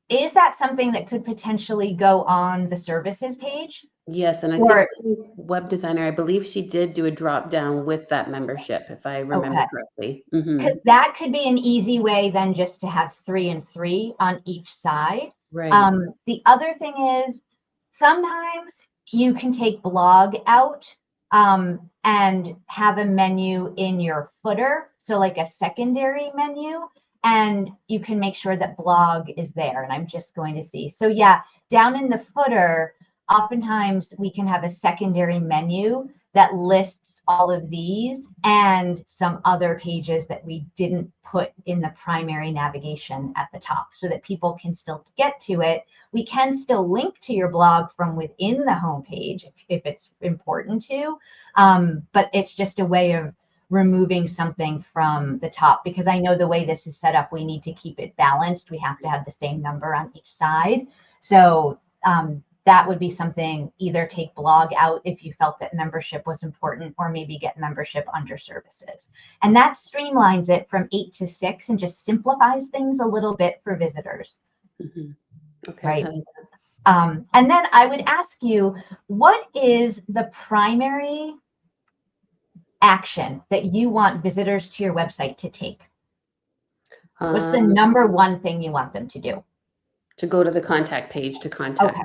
is that something that could potentially go on the services page? Yes, and I think web designer, I believe she did do a drop down with that membership, if I remember correctly. Because that could be an easy way then just to have 3 and 3 on each side. Right. The other thing is sometimes you can take blog out and have a menu in your footer, so like a secondary menu, and you can make sure that blog is there. And I'm just going to see. So yeah, down in the footer, oftentimes we can have a secondary menu that lists all of these and some other pages that we didn't put in the primary navigation at the top, so that people can still get to it. We can still link to your blog from within the homepage if it's important to, but it's just a way of removing something from the top, because I know the way this is set up, we need to keep it balanced. We have to have the same number on each side. So that would be something, either take blog out if you felt that membership was important, or maybe get membership under services. And that streamlines it from 8 to 6 and just simplifies things a little bit for visitors. Okay. Right. And then I would ask you, what is the primary action that you want visitors to your website to take? What's the number one thing you want them to do? To go to the contact page to contact.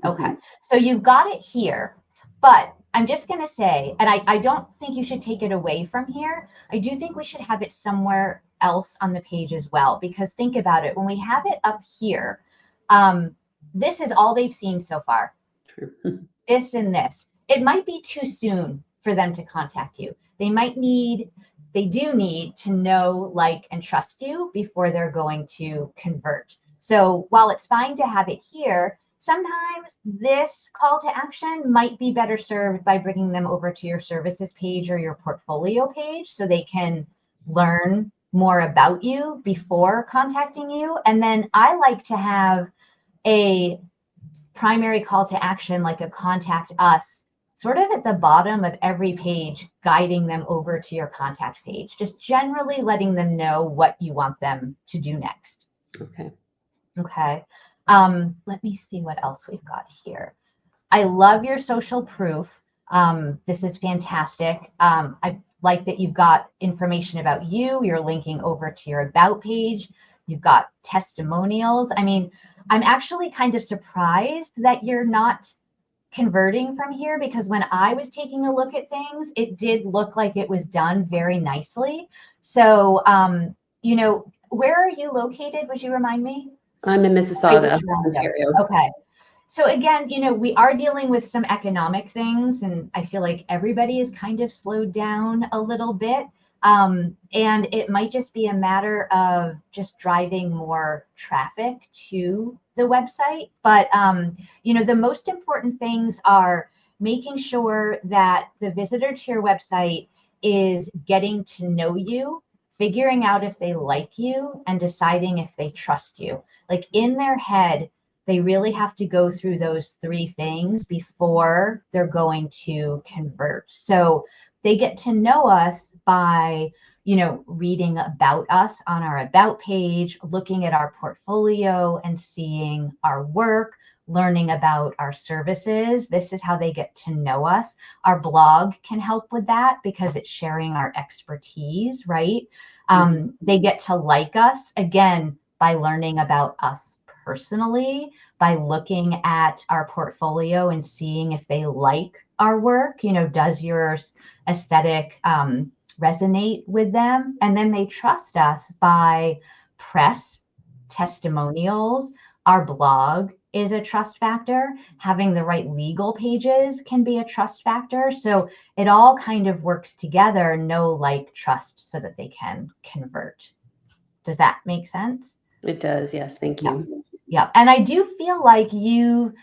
Okay. So you've got it here, but I'm just going to say, and I don't think you should take it away from here. I do think we should have it somewhere else on the page as well, because think about it. When we have it up here, this is all they've seen so far. True. This and this. It might be too soon for them to contact you. They do need to know, like, and trust you before they're going to convert. So while it's fine to have it here, sometimes this call to action might be better served by bringing them over to your services page or your portfolio page, so they can learn more about you before contacting you. And then I like to have a primary call to action, like a contact us, sort of at the bottom of every page, guiding them over to your contact page, just generally letting them know what you want them to do next. Okay. Let me see what else we've got here. I love your social proof. This is fantastic. I like that you've got information about you. You're linking over to your about page. You've got testimonials. I mean, I'm actually kind of surprised that you're not converting from here, because when I was taking a look at things, it did look like it was done very nicely. So, where are you located? Would you remind me? I'm in Mississauga, Ontario. Okay. So again, we are dealing with some economic things, and I feel like everybody is kind of slowed down a little bit. And it might just be a matter of just driving more traffic to the website. But, the most important things are making sure that the visitor to your website is getting to know you, figuring out if they like you, and deciding if they trust you. Like, in their head, they really have to go through those 3 things before they're going to convert. So they get to know us by, reading about us on our about page, looking at our portfolio and seeing our work, learning about our services. This is how they get to know us. Our blog can help with that because it's sharing our expertise, right? They get to like us, again, by learning about us personally, by looking at our portfolio and seeing if they like our work. Does your aesthetic resonate with them? And then they trust us by press, testimonials. Our blog is a trust factor. Having the right legal pages can be a trust factor. So it all kind of works together, know, like, trust, so that they can convert. Does that make sense? It does. Yes. Thank you. Yeah. And I do feel like you've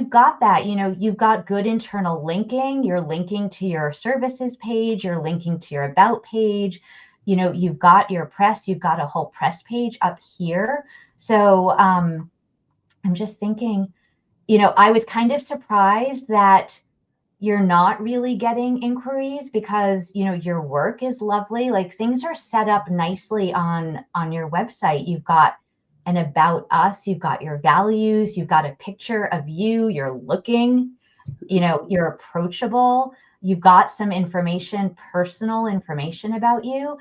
got that, you've got good internal linking. You're linking to your services page. You're linking to your about page. You've got your press, you've got a whole press page up here. So I'm just thinking, I was kind of surprised that you're not really getting inquiries because, your work is lovely. Like, things are set up nicely on your website. You've got an about us, you've got your values, you've got a picture of you, you're looking, you're approachable. You've got some information, personal information about you.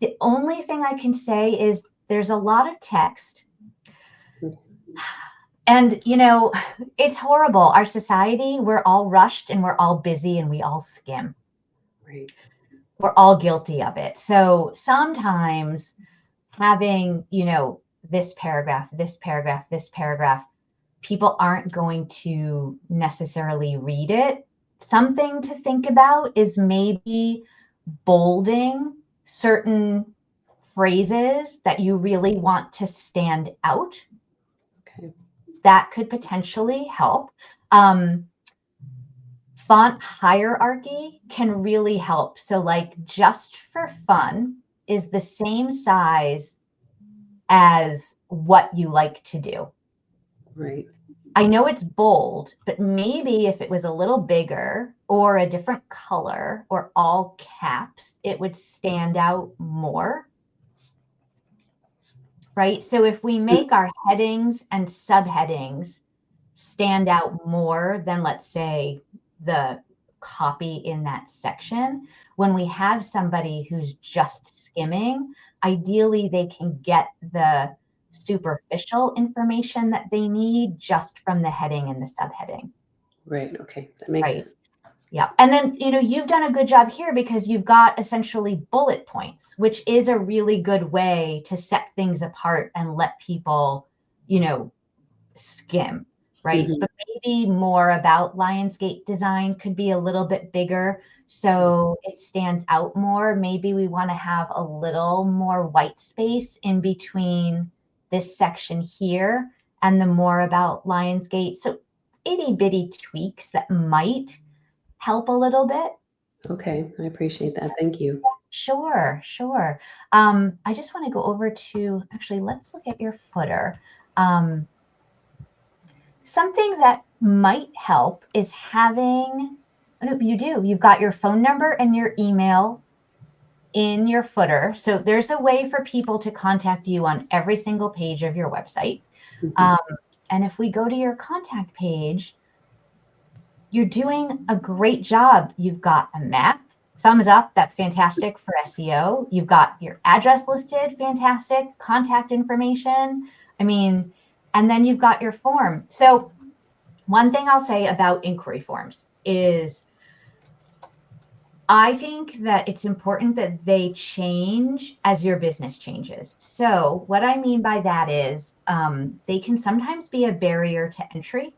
The only thing I can say is there's a lot of text. And, it's horrible. Our society, we're all rushed and we're all busy and we all skim. Right. We're all guilty of it. So sometimes having, this paragraph, this paragraph, this paragraph, people aren't going to necessarily read it. Something to think about is maybe bolding certain phrases that you really want to stand out. Okay. That could potentially help. Font hierarchy can really help. So, like, just for fun is the same size as what you like to do. Right. I know it's bold, but maybe if it was a little bigger or a different color or all caps, it would stand out more. Right? So if we make our headings and subheadings stand out more than, let's say, the copy in that section, when we have somebody who's just skimming, ideally they can get the superficial information that they need just from the heading and the subheading. Right. Okay. That makes sense. Yeah. And then, you've done a good job here because you've got essentially bullet points, which is a really good way to set things apart and let people, skim, right? Mm-hmm. But maybe more about Lionsgate design could be a little bit bigger so it stands out more. Maybe we want to have a little more white space in between this section here and the more about Lionsgate. So itty bitty tweaks that might help a little bit. Okay. I appreciate that. Thank you. Sure. I just want to go over to, actually, let's look at your footer. Something that might help is having, you've got your phone number and your email in your footer. So there's a way for people to contact you on every single page of your website. Mm-hmm. And if we go to your contact page, you're doing a great job. You've got a map, thumbs up, that's fantastic for SEO. You've got your address listed, fantastic, contact information. And then you've got your form. So one thing I'll say about inquiry forms is I think that it's important that they change as your business changes. So what I mean by that is they can sometimes be a barrier to entry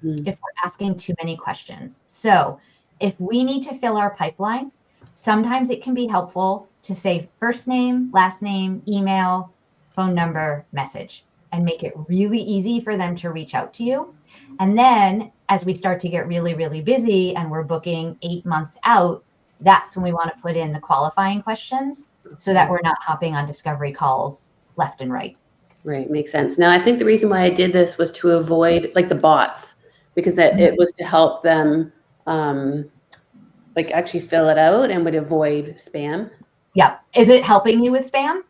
if we're asking too many questions. So if we need to fill our pipeline, sometimes it can be helpful to say first name, last name, email, phone number, message, and make it really easy for them to reach out to you. And then as we start to get really, really busy and we're booking 8 months out, that's when we want to put in the qualifying questions so that we're not hopping on discovery calls left and right. Right. Makes sense. Now, I think the reason why I did this was to avoid like the bots, because it was to help them like actually fill it out and would avoid spam. Yeah. Is it helping you with spam?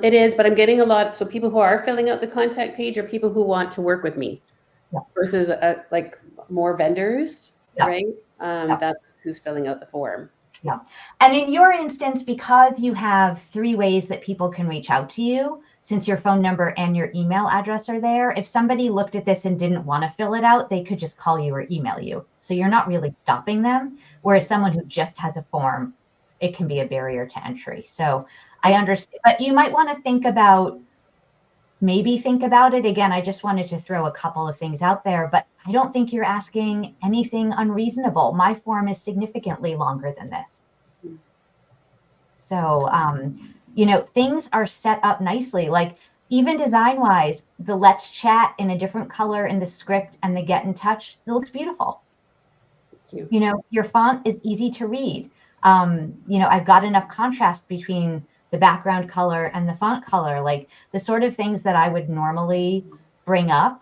It is, but I'm getting a lot. So people who are filling out the contact page are people who want to work with me. versus like more vendors, Yeah. right? Yeah. That's who's filling out the form. Yeah. And in your instance, because you have 3 ways that people can reach out to you, since your phone number and your email address are there, if somebody looked at this and didn't want to fill it out, they could just call you or email you. So you're not really stopping them. Whereas someone who just has a form, it can be a barrier to entry. So I understand, but you might want to think about it. Again, I just wanted to throw a couple of things out there, but I don't think you're asking anything unreasonable. My form is significantly longer than this. So, things are set up nicely. Like even design wise, the let's chat in a different color in the script and the get in touch, it looks beautiful. Thank you. Your font is easy to read. I've got enough contrast between the background color and the font color, like the sort of things that I would normally bring up,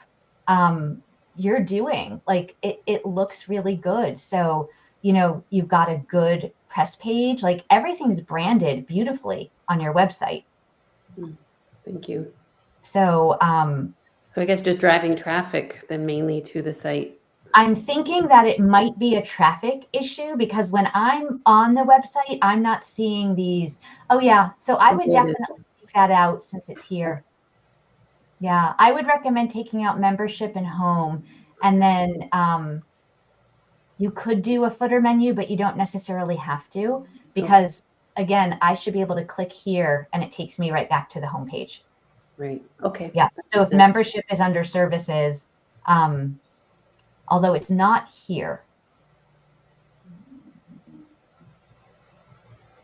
you're doing. Like it looks really good. So, you've got a good press page, like everything's branded beautifully on your website. Thank you. So, So I guess just driving traffic then mainly to the site. I'm thinking that it might be a traffic issue because when I'm on the website, I'm not seeing these. Oh yeah. So I would definitely take that out since it's here. Yeah. I would recommend taking out membership and home. And then you could do a footer menu, but you don't necessarily have to because again, I should be able to click here and it takes me right back to the homepage. Right. Okay. Yeah. So if membership is under services, although it's not here.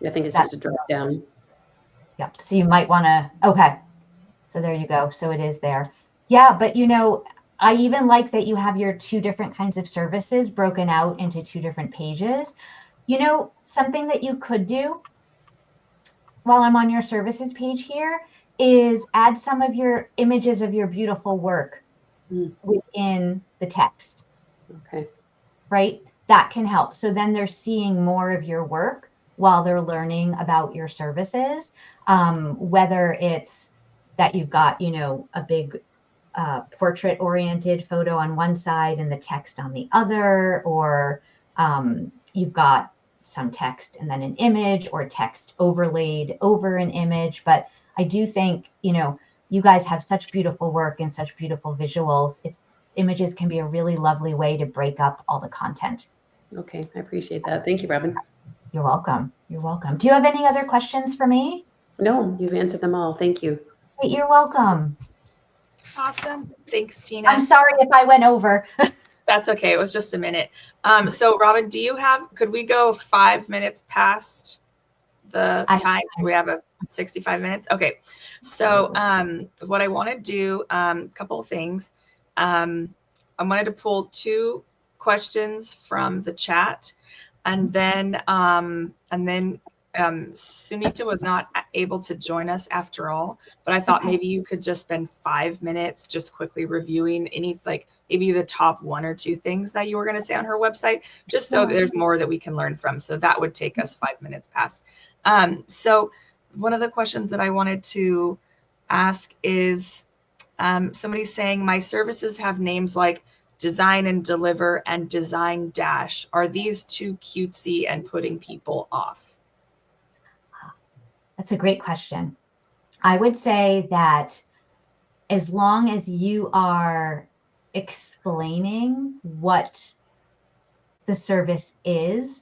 I think it's just a drop down. Yep. So you might want to, okay. So there you go. So it is there. Yeah. But I even like that you have your 2 different kinds of services broken out into 2 different pages. Something that you could do while I'm on your services page here is add some of your images of your beautiful work within the text. Okay. Right? That can help. So then they're seeing more of your work while they're learning about your services, whether it's that you've got, a big portrait-oriented photo on one side and the text on the other, or you've got some text and then an image or text overlaid over an image. But I do think, you guys have such beautiful work and such beautiful visuals. Images can be a really lovely way to break up all the content. Okay, I appreciate that. Thank you, Robyn. You're welcome. You're welcome. Do you have any other questions for me? No, you've answered them all. Thank you. Hey, you're welcome. Awesome. Thanks, Tina. I'm sorry if I went over. That's okay. It was just a minute. So Robyn, could we go 5 minutes past the time? We have a 65 minutes. Okay. So what I want to do, a couple of things. I wanted to pull 2 questions from the chat, and then Sunita was not able to join us after all, but I thought maybe you could just spend 5 minutes just quickly reviewing maybe the top 1 or 2 things that you were going to say on her website, just so there's more that we can learn from. So that would take us 5 minutes past. So one of the questions that I wanted to ask is, somebody's saying my services have names like Design and Deliver and Design Dash. Are these too cutesy and putting people off? That's a great question. I would say that as long as you are explaining what the service is,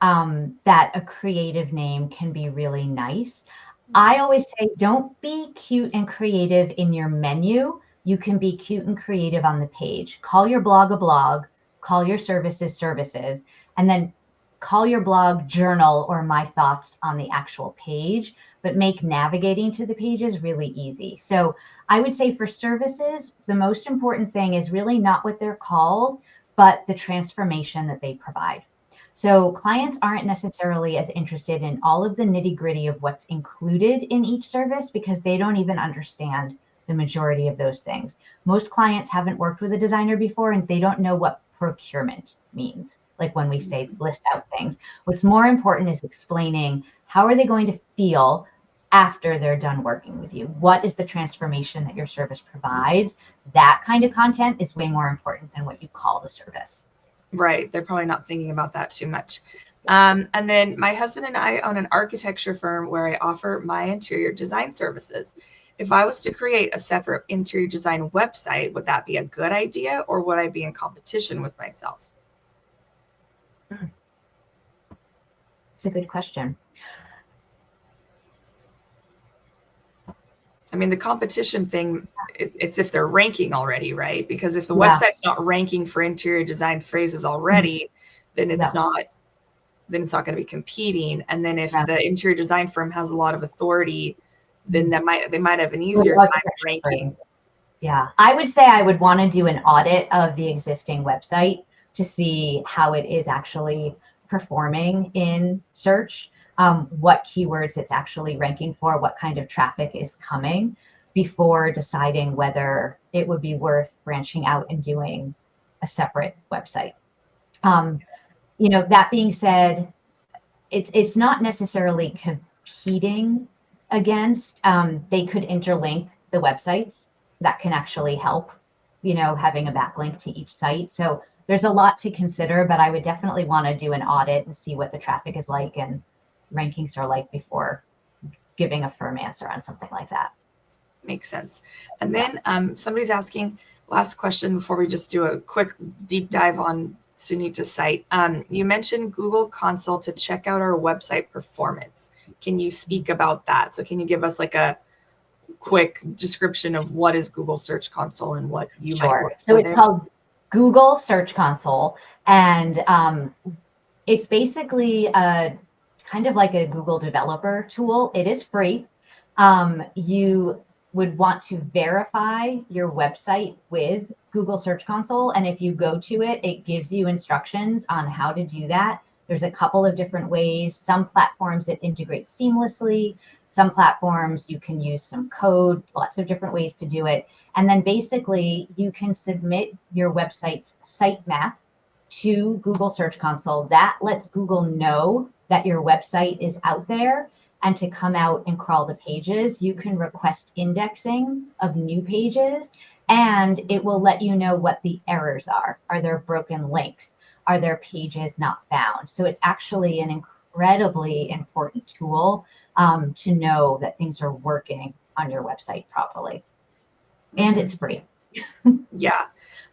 that a creative name can be really nice. I always say, don't be cute and creative in your menu. You can be cute and creative on the page. Call your blog a blog, call your services, and then call your blog journal or my thoughts on the actual page, but make navigating to the pages really easy. So I would say for services, the most important thing is really not what they're called, but the transformation that they provide. So clients aren't necessarily as interested in all of the nitty-gritty of what's included in each service because they don't even understand the majority of those things. Most clients haven't worked with a designer before and they don't know what procurement means. Like when we say list out things, what's more important is explaining how are they going to feel after they're done working with you. What is the transformation that your service provides? That kind of content is way more important than what you call the service. Right. They're probably not thinking about that too much. And then my husband and I own an architecture firm where I offer my interior design services. If I was to create a separate interior design website, would that be a good idea, or would I be in competition with myself? It's a good question. I mean, the competition thing, it's if they're ranking already, right? Because if the website's not ranking for interior design phrases already, then it's not going to be competing. And then if the interior design firm has a lot of authority, then they might have an easier time ranking. Yeah, I would say I would want to do an audit of the existing website to see how it is actually performing in search, what keywords it's actually ranking for, what kind of traffic is coming, before deciding whether it would be worth branching out and doing a separate website. That being said, it's not necessarily competing against. They could interlink the websites. That can actually help, having a backlink to each site. So there's a lot to consider, but I would definitely want to do an audit and see what the traffic is like and rankings are like before giving a firm answer on something like that. Makes sense. And then somebody's asking, last question before we just do a quick deep dive on Sunita's site. You mentioned Google Console to check out our website performance. Can you speak about that? So can you give us like a quick description of what is Google Search Console and what you might look for? So it's called Google Search Console, and it's basically kind of like a Google developer tool. It is free. You would want to verify your website with Google Search Console, and if you go to it, it gives you instructions on how to do that. There's a couple of different ways. Some platforms it integrates seamlessly. Some platforms you can use some code, lots of different ways to do it. And then basically you can submit your website's sitemap to Google Search Console. That lets Google know that your website is out there and to come out and crawl the pages. You can request indexing of new pages, and it will let you know what the errors are. Are there broken links? Are there pages not found? So it's actually an incredibly important tool to know that things are working on your website properly. And it's free. Yeah.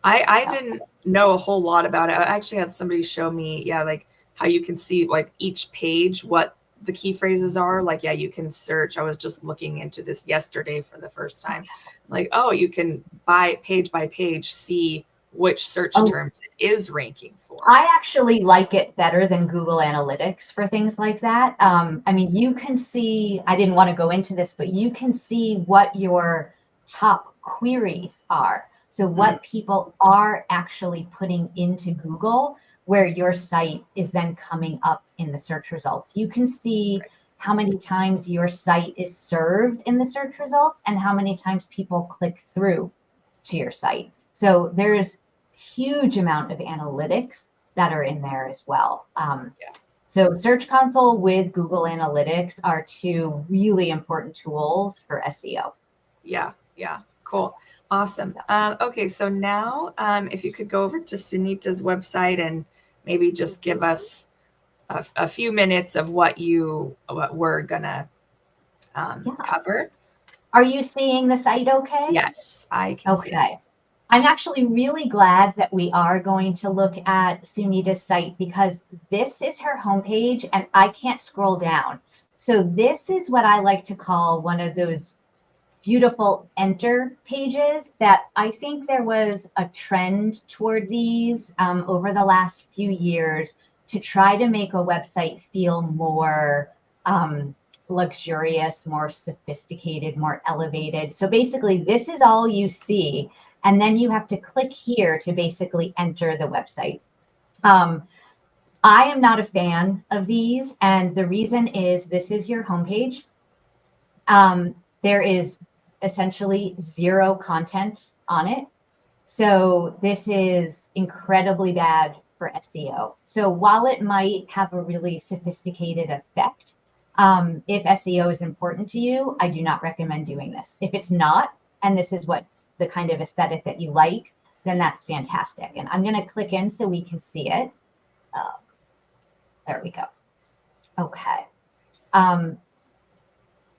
I didn't know a whole lot about it. I actually had somebody show me, like how you can see like each page, what the key phrases are. Like, you can search. I was just looking into this yesterday for the first time. Like, you can page by page see which search terms it is ranking for. I actually like it better than Google Analytics for things like that. I mean, you can see, I didn't want to go into this, but you can see what your top queries are. So what people are actually putting into Google, where your site is then coming up in the search results. You can see how many times your site is served in the search results and how many times people click through to your site. So there's huge amount of analytics that are in there as well. So Search Console with Google Analytics are two really important tools for SEO. Yeah, cool. Awesome. Okay, so now if you could go over to Sunita's website and maybe just give us a few minutes of what we're gonna cover. Are you seeing the site okay? Yes, I can see it. I'm actually really glad that we are going to look at Sunita's site, because this is her homepage and I can't scroll down. So this is what I like to call one of those beautiful enter pages that I think there was a trend toward these over the last few years to try to make a website feel more luxurious, more sophisticated, more elevated. So basically this is all you see. And then you have to click here to basically enter the website. I am not a fan of these. And the reason is this is your homepage. There is essentially zero content on it. So this is incredibly bad for SEO. So while it might have a really sophisticated effect If SEO is important to you, I do not recommend doing this. If it's not, and this is what the kind of aesthetic that you like, then that's fantastic. And I'm going to click in so we can see it. There we go. Okay.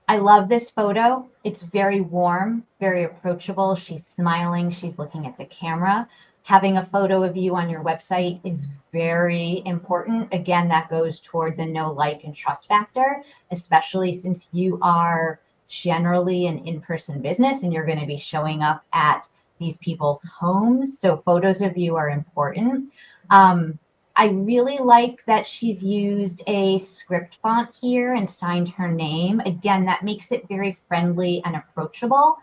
I love this photo. It's very warm, very approachable. She's smiling. She's looking at the camera. Having a photo of you on your website is very important. Again, that goes toward the know, like, and trust factor, especially since you are generally an in-person business and you're going to be showing up at these people's homes. So photos of you are important. I really like that she's used a script font here and signed her name. Again, that makes it very friendly and approachable.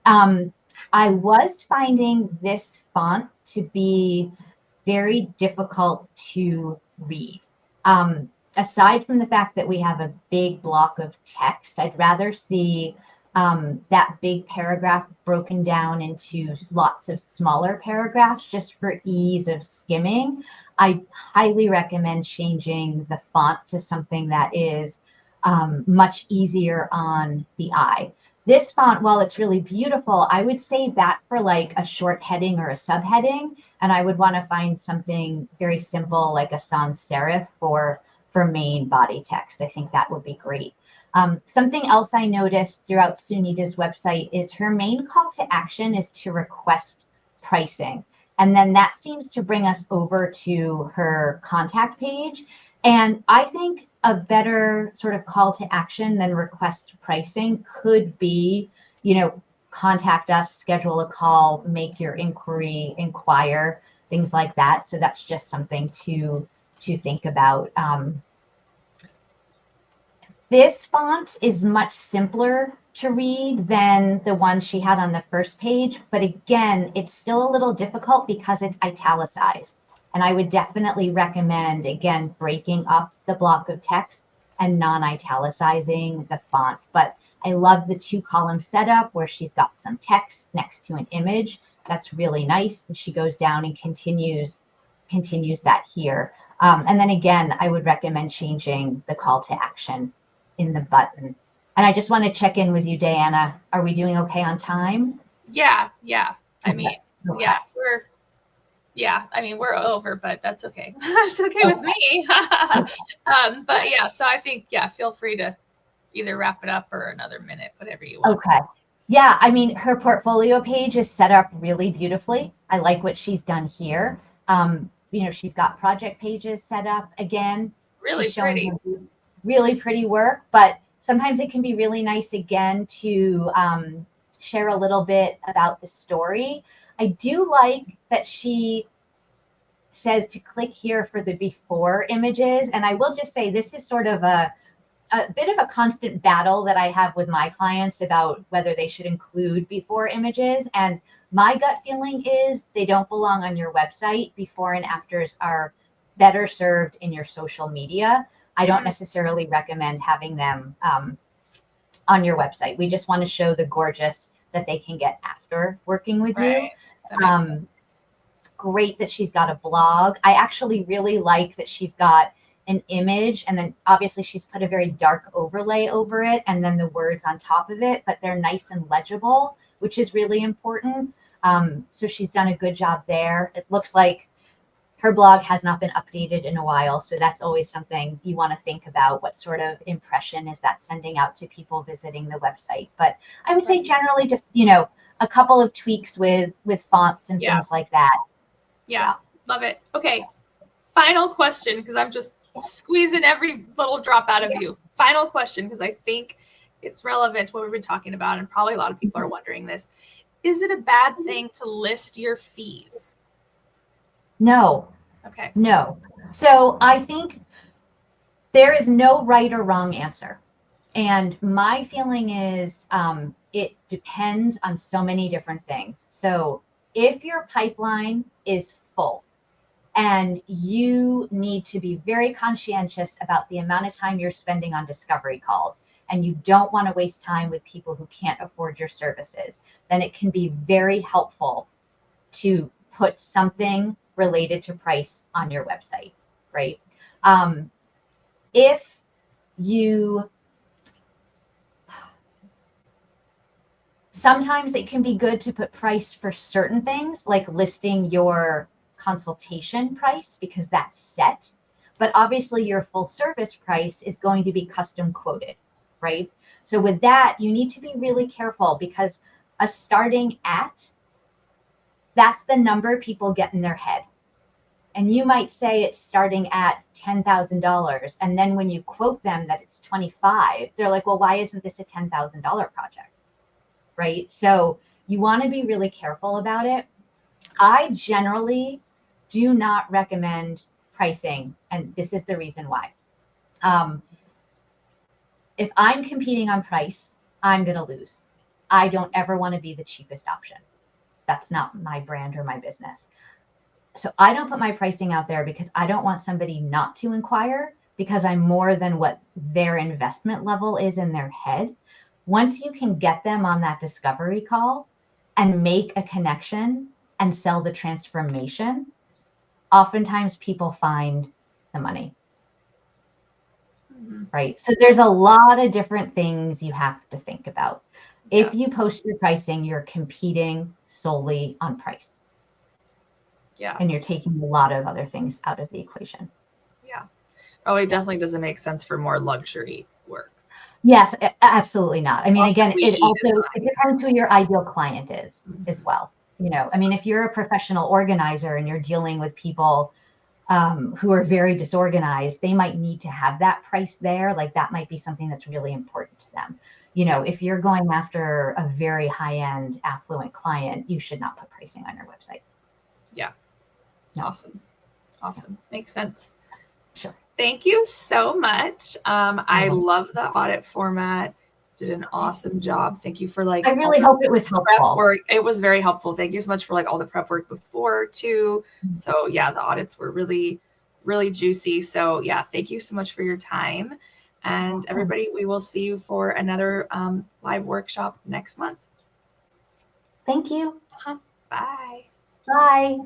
I was finding this font to be very difficult to read. Aside from the fact that we have a big block of text, I'd rather see that big paragraph broken down into lots of smaller paragraphs just for ease of skimming. I highly recommend changing the font to something that is much easier on the eye. This font, while it's really beautiful, I would save that for like a short heading or a subheading. And I would want to find something very simple like a sans serif for main body text. I think that would be great. Something else I noticed throughout Sunita's website is her main call to action is to request pricing. And then that seems to bring us over to her contact page. And I think a better sort of call to action than request pricing could be, contact us, schedule a call, make your inquiry, inquire, things like that. So that's just something to think about. This font is much simpler to read than the one she had on the first page. But again, it's still a little difficult because it's italicized. And I would definitely recommend, again, breaking up the block of text and non-italicizing the font. But I love the 2-column setup where she's got some text next to an image. That's really nice. And she goes down and continues that here. And then again, I would recommend changing the call to action in the button. And I just want to check in with you, Diana. Are we doing okay on time? Yeah. I Okay. mean, Okay. we're over, but that's okay. That's okay with me. But yeah, so I think, feel free to either wrap it up or another minute, whatever you want. Okay. Yeah, I mean, her portfolio page is set up really beautifully. I like what she's done here. She's got project pages set up again. Really She's showing pretty. Really pretty work, but sometimes it can be really nice again to share a little bit about the story. I do like that she says to click here for the before images. And I will just say this is sort of a bit of a constant battle that I have with my clients about whether they should include before images. And my gut feeling is they don't belong on your website. Before and afters are better served in your social media. I don't necessarily recommend having them on your website. We just want to show the gorgeous that they can get after working with you. That makes sense. Great that she's got a blog. I actually really like that she's got an image and then obviously she's put a very dark overlay over it and then the words on top of it, but they're nice and legible, which is really important. So she's done a good job there. It looks like her blog has not been updated in a while. So that's always something you want to think about. What sort of impression is that sending out to people visiting the website? But I would say generally just, a couple of tweaks with fonts and things like that. Yeah, love it. Okay, final question, because I'm just squeezing every little drop out of you. Final question, because I think it's relevant to what we've been talking about, and probably a lot of people are wondering this. Is it a bad thing to list your fees? No. Okay. No. So I think there is no right or wrong answer. And my feeling is it depends on so many different things. So if your pipeline is full and you need to be very conscientious about the amount of time you're spending on discovery calls, and you don't want to waste time with people who can't afford your services, then it can be very helpful to put something related to price on your website, right? If you Sometimes it can be good to put price for certain things, like listing your consultation price, because that's set. But obviously your full service price is going to be custom quoted, right? So with that, you need to be really careful, because a starting at, that's the number people get in their head. And you might say it's starting at $10,000. And then when you quote them that it's 25, they're like, well, why isn't this a $10,000 project? Right? So you want to be really careful about it. I generally do not recommend pricing, and this is the reason why. If I'm competing on price, I'm going to lose. I don't ever want to be the cheapest option. That's not my brand or my business. So I don't put my pricing out there, because I don't want somebody not to inquire, because I'm more than what their investment level is in their head. Once you can get them on that discovery call and make a connection and sell the transformation, oftentimes people find the money. Right? So there's a lot of different things you have to think about. If you post your pricing, you're competing solely on price. Yeah. And you're taking a lot of other things out of the equation. Yeah. Oh, it definitely doesn't make sense for more luxury work. Yes, absolutely not. I mean, again, it design. depends who your ideal client is as well. You know, I mean, if you're a professional organizer and you're dealing with people who are very disorganized, they might need to have that price there. Like that might be something that's really important to them. You know, if you're going after a very high-end affluent client, you should not put pricing on your website. Yeah. No. Awesome. Awesome. Makes sense. Sure. Thank you so much. I love the audit format. Did an awesome job. Thank you for I really hope it was helpful. Work. It was very helpful. Thank you so much for all the prep work before too. So yeah, the audits were really, really juicy. So yeah, thank you so much for your time. And everybody, we will see you for another live workshop next month. Thank you. Bye. Bye.